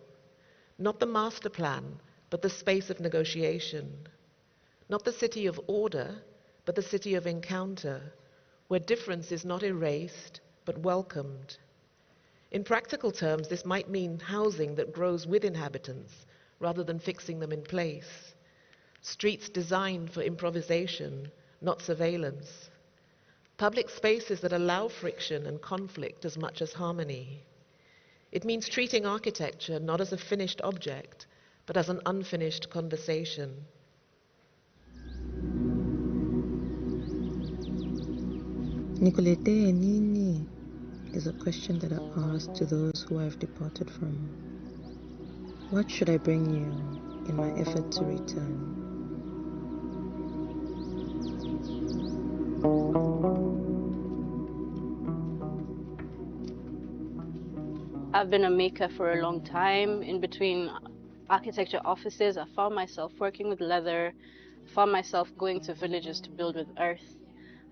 Not the master plan, but the space of negotiation. Not the city of order, but the city of encounter, where difference is not erased, but welcomed. In practical terms, this might mean housing that grows with inhabitants, rather than fixing them in place. Streets designed for improvisation, not surveillance. Public spaces that allow friction and conflict as much as harmony. It means treating architecture not as a finished object, but as an unfinished conversation. Nicolete Nini is a question that I ask to those who I've departed from. What should I bring you in my effort to return? I've been a maker for a long time. In between architecture offices, I found myself working with leather, found myself going to villages to build with earth,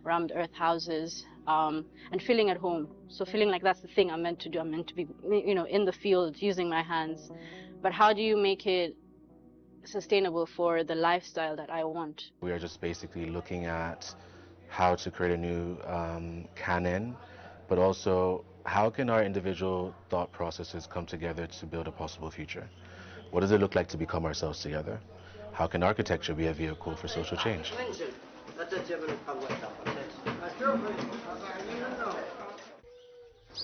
rammed earth houses, and feeling at home. So feeling like that's the thing I'm meant to do. I'm meant to be, in the field, using my hands. But how do you make it sustainable for the lifestyle that I want? We are just basically looking at how to create a new canon, but also how can our individual thought processes come together to build a possible future? What does it look like to become ourselves together? How can architecture be a vehicle for social change?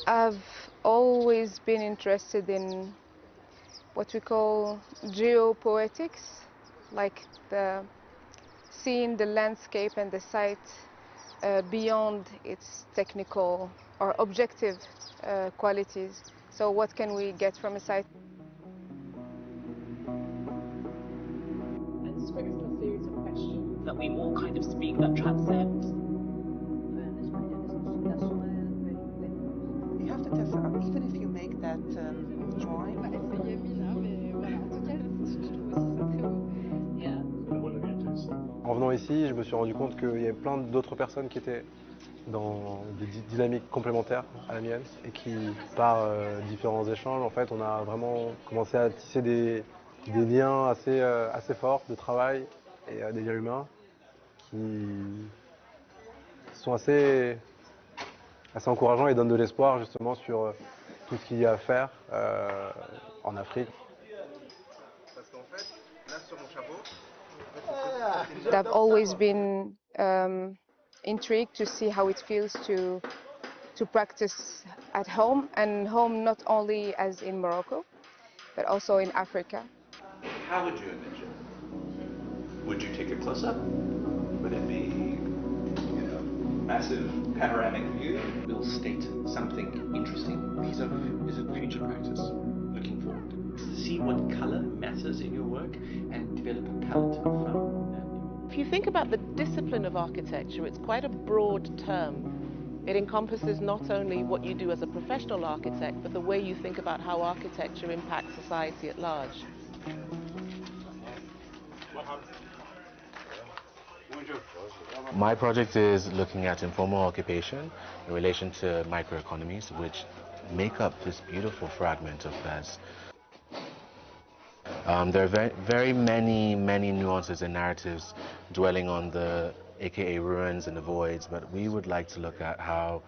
I've always been interested in what we call geopoetics, like seeing the landscape and the site beyond its technical or objective qualities. So what can we get from a site? And Scripts are a series of questions that we all kind of speak that transcend. You have to test it out, even if you make that drawing. En venant ici, je me suis rendu compte qu'il y avait plein d'autres personnes qui étaient dans des dynamiques complémentaires à la mienne et qui, par différents échanges, en fait, on a vraiment commencé à tisser des liens assez forts de travail et des liens humains qui sont assez encourageants et donnent de l'espoir justement sur tout ce qu'il y a à faire en Afrique. Parce qu'en fait, là sur mon chapeau, I've always been intrigued to see how it feels to practice at home, and home not only as in Morocco, but also in Africa. How would you image it? Would you take a close-up? Would it be, massive panoramic view? We'll state something interesting. These are future practice, looking forward. See what color matters in your work and develop a palette from that. If you think about the discipline of architecture, it's quite a broad term. It encompasses not only what you do as a professional architect, but the way you think about how architecture impacts society at large. My project is looking at informal occupation in relation to microeconomies, which make up this beautiful fragment of Fez. There are very many nuances and narratives dwelling on the AKA ruins and the voids, but we would like to look at how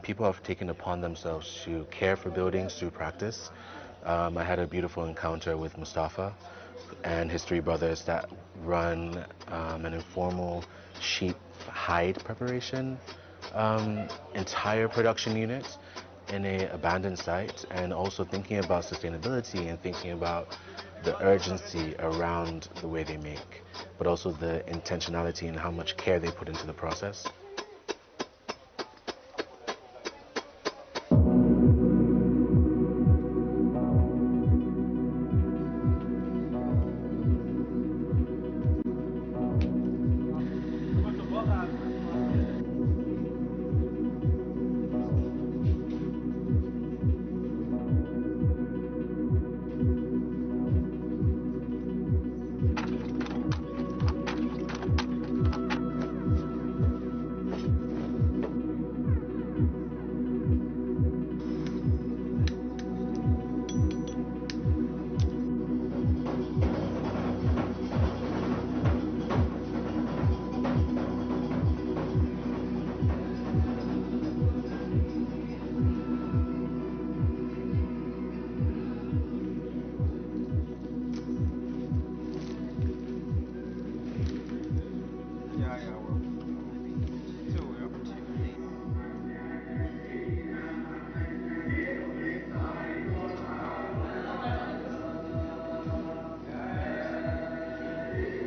people have taken upon themselves to care for buildings through practice. I had a beautiful encounter with Mustafa, and his three brothers that run an informal sheep hide preparation entire production unit in an abandoned site, and also thinking about sustainability and thinking about the urgency around the way they make, but also the intentionality and how much care they put into the process.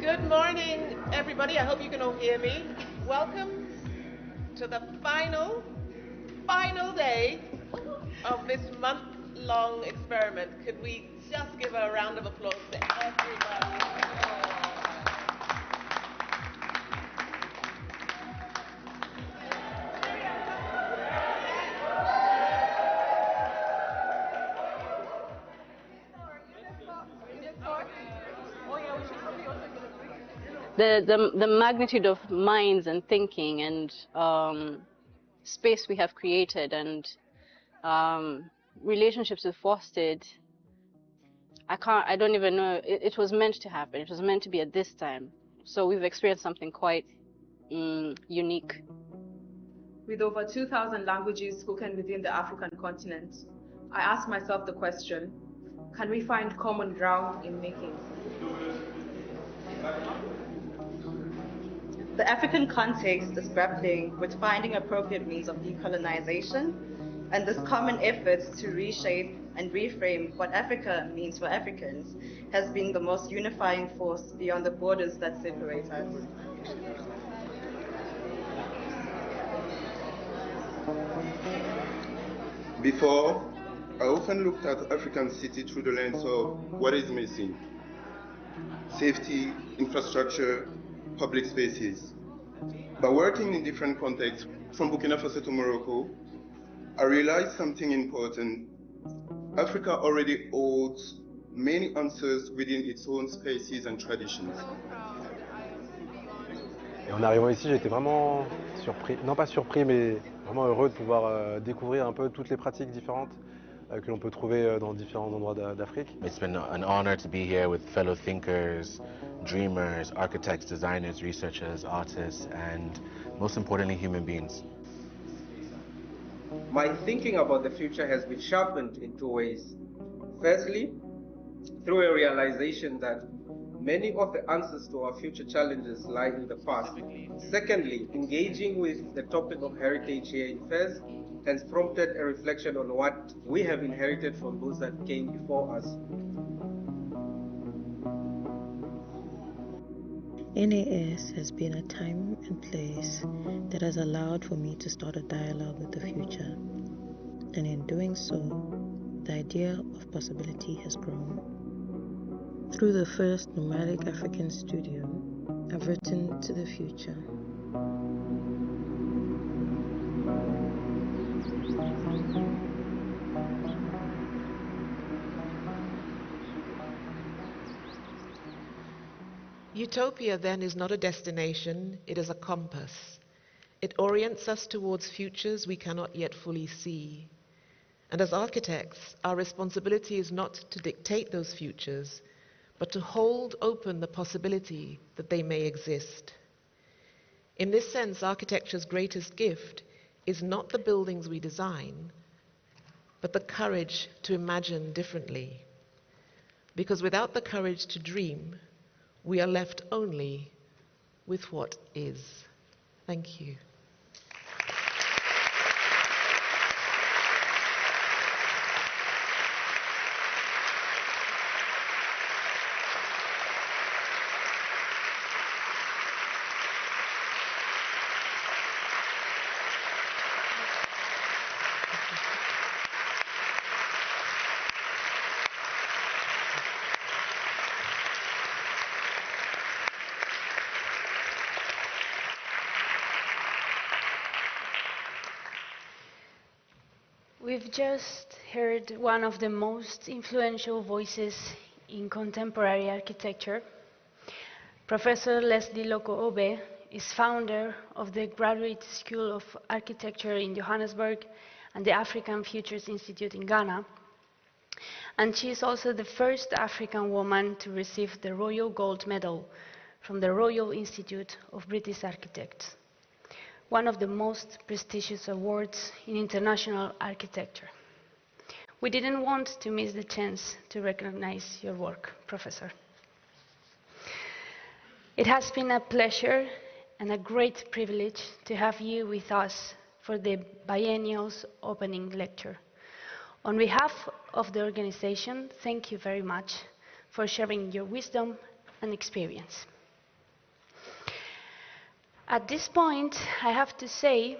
Good morning, everybody. I hope you can all hear me. Welcome to the final day of this month-long experiment. Could we just give a round of applause to everybody? The magnitude of minds and thinking and space we have created and relationships we've fostered, I don't even know. It was meant to happen. It was meant to be at this time. So we've experienced something quite unique. With over 2,000 languages spoken within the African continent, I asked myself the question, can we find common ground in making? The African context is grappling with finding appropriate means of decolonization, and this common effort to reshape and reframe what Africa means for Africans has been the most unifying force beyond the borders that separate us. Before, I often looked at African city through the lens of what is missing: safety, infrastructure, public spaces. But working in different contexts, from Burkina Faso to Morocco, I realized something important. Africa already holds many answers within its own spaces and traditions. Et en arrivant ici, j'étais vraiment surpris, non pas surpris, mais vraiment heureux de pouvoir découvrir un peu toutes les pratiques différentes que l'on peut trouver dans différents endroits d'Afrique. It's been an honor to be here with fellow thinkers, dreamers, architects, designers, researchers, artists, and most importantly, human beings. My thinking about the future has been sharpened in two ways. Firstly, through a realization that many of the answers to our future challenges lie in the past. Secondly, engaging with the topic of heritage here in Fez has prompted a reflection on what we have inherited from those that came before us. NAS has been a time and place that has allowed for me to start a dialogue with the future. And in doing so, the idea of possibility has grown. Through the first nomadic African studio, I've written to the future. Utopia, then, is not a destination, it is a compass. It orients us towards futures we cannot yet fully see. And as architects, our responsibility is not to dictate those futures, but to hold open the possibility that they may exist. In this sense, architecture's greatest gift is not the buildings we design, but the courage to imagine differently. Because without the courage to dream, we are left only with what is. Thank you. We've just heard one of the most influential voices in contemporary architecture. Professor Leslie Loko-Obe is founder of the Graduate School of Architecture in Johannesburg and the African Futures Institute in Ghana. And she is also the first African woman to receive the Royal Gold Medal from the Royal Institute of British Architects, one of the most prestigious awards in international architecture. We didn't want to miss the chance to recognize your work, Professor. It has been a pleasure and a great privilege to have you with us for the biennial's opening lecture. On behalf of the organization, thank you very much for sharing your wisdom and experience. At this point, I have to say,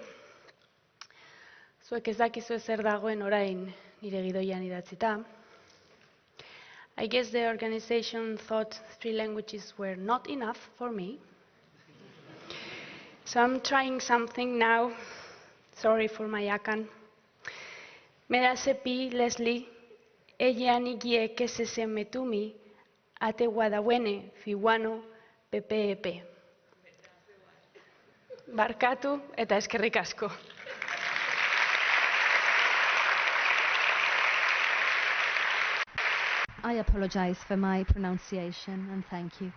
zuek ez dakizu zer dagoen orain nire gidoian idatzita. I guess the organization thought 3 languages were not enough for me. So I'm trying something now. Sorry for my Akan. Merasepi Leslie, Eyani gie kesese metumi, ate wadawene fiwano pepeepe. Barkatu eta eskerrik asko. I apologize for my pronunciation and thank you.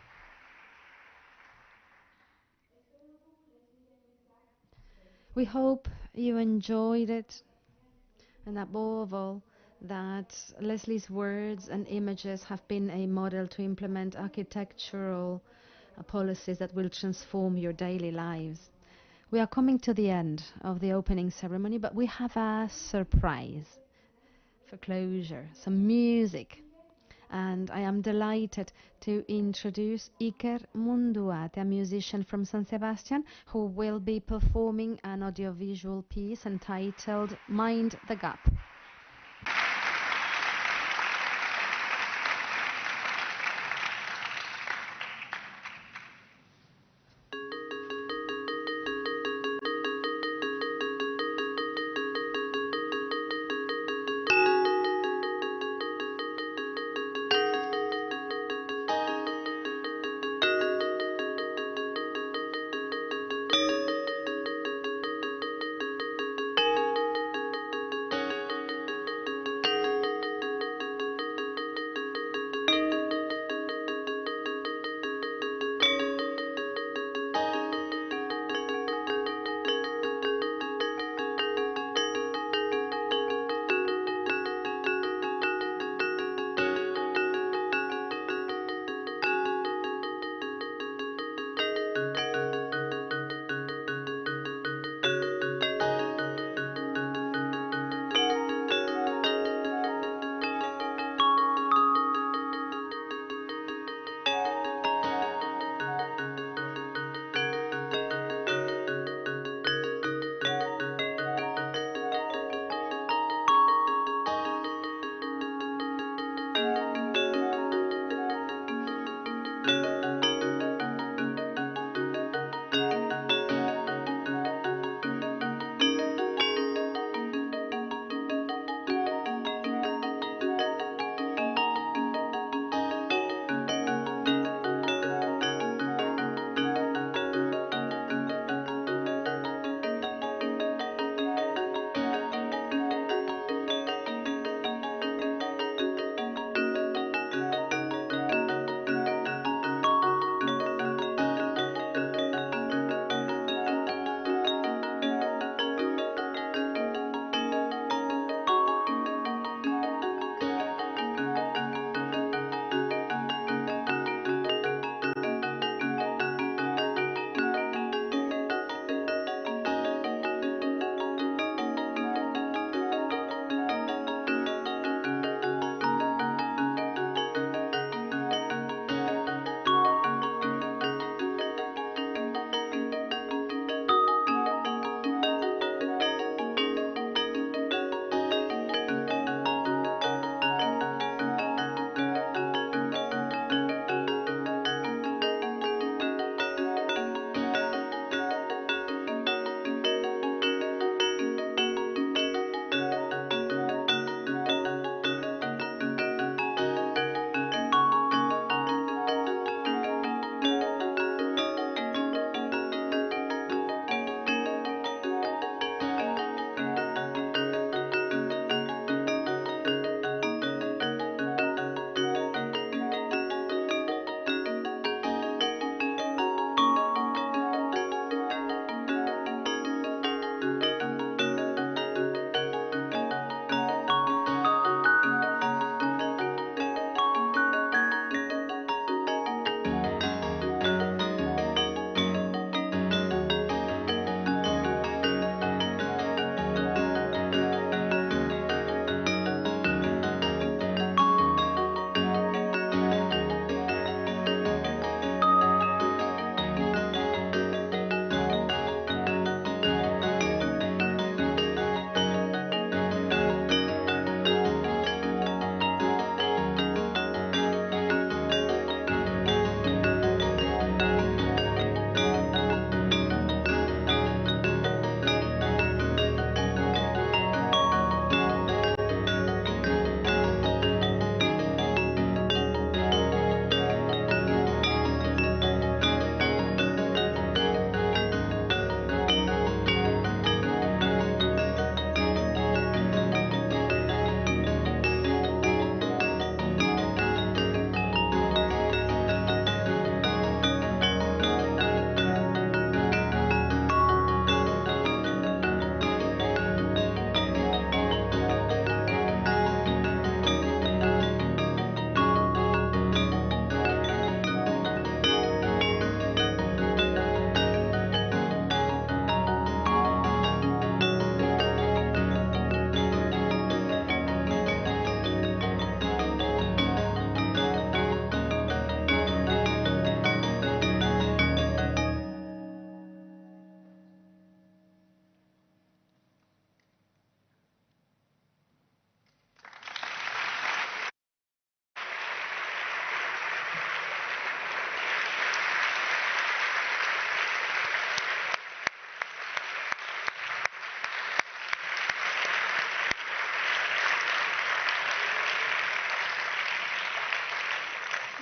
We hope you enjoyed it, and above all, that Leslie's words and images have been a model to implement architectural policies that will transform your daily lives. We are coming to the end of the opening ceremony, but we have a surprise for closure, some music. And I am delighted to introduce Iker Munduate, a musician from San Sebastian, who will be performing an audiovisual piece entitled Mind the Gap.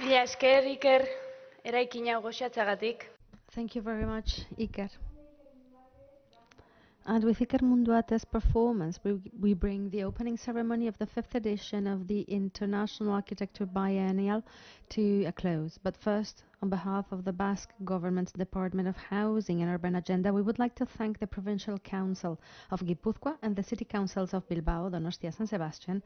Mila esker, Iker, eraikin hau goxatzeagatik. Thank you very much, Iker. And with Iker Munduate's performance, we bring the opening ceremony of the 5th edition of the International Architecture Biennial to a close. But first, on behalf of the Basque Government's Department of Housing and Urban Agenda, we would like to thank the Provincial Council of Guipúzcoa and the City Councils of Bilbao, Donostia, San Sebastian,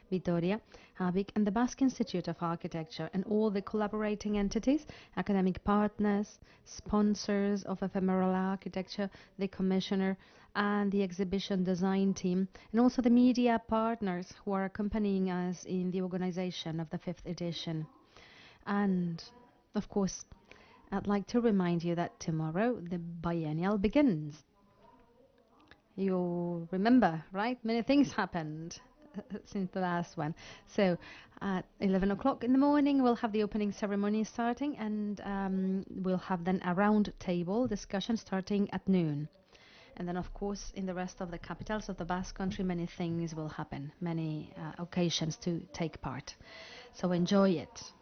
Vitoria, Avic, and the Basque Institute of Architecture, and all the collaborating entities, academic partners, sponsors of ephemeral architecture, the commissioner, and the exhibition design team, and also the media partners who are accompanying us in the organization of the 5th edition. And, of course, I'd like to remind you that tomorrow the biennial begins. You remember, right? Many things happened since the last one. So at 11 o'clock in the morning we'll have the opening ceremony starting, and we'll have then a round table discussion starting at noon. And then, of course, in the rest of the capitals of the Basque Country, many things will happen, many occasions to take part. So enjoy it.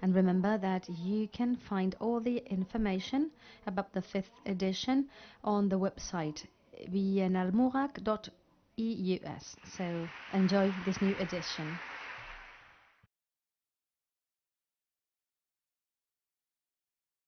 And remember that you can find all the information about the 5th edition on the website bienalmurac.eus. So enjoy this new edition.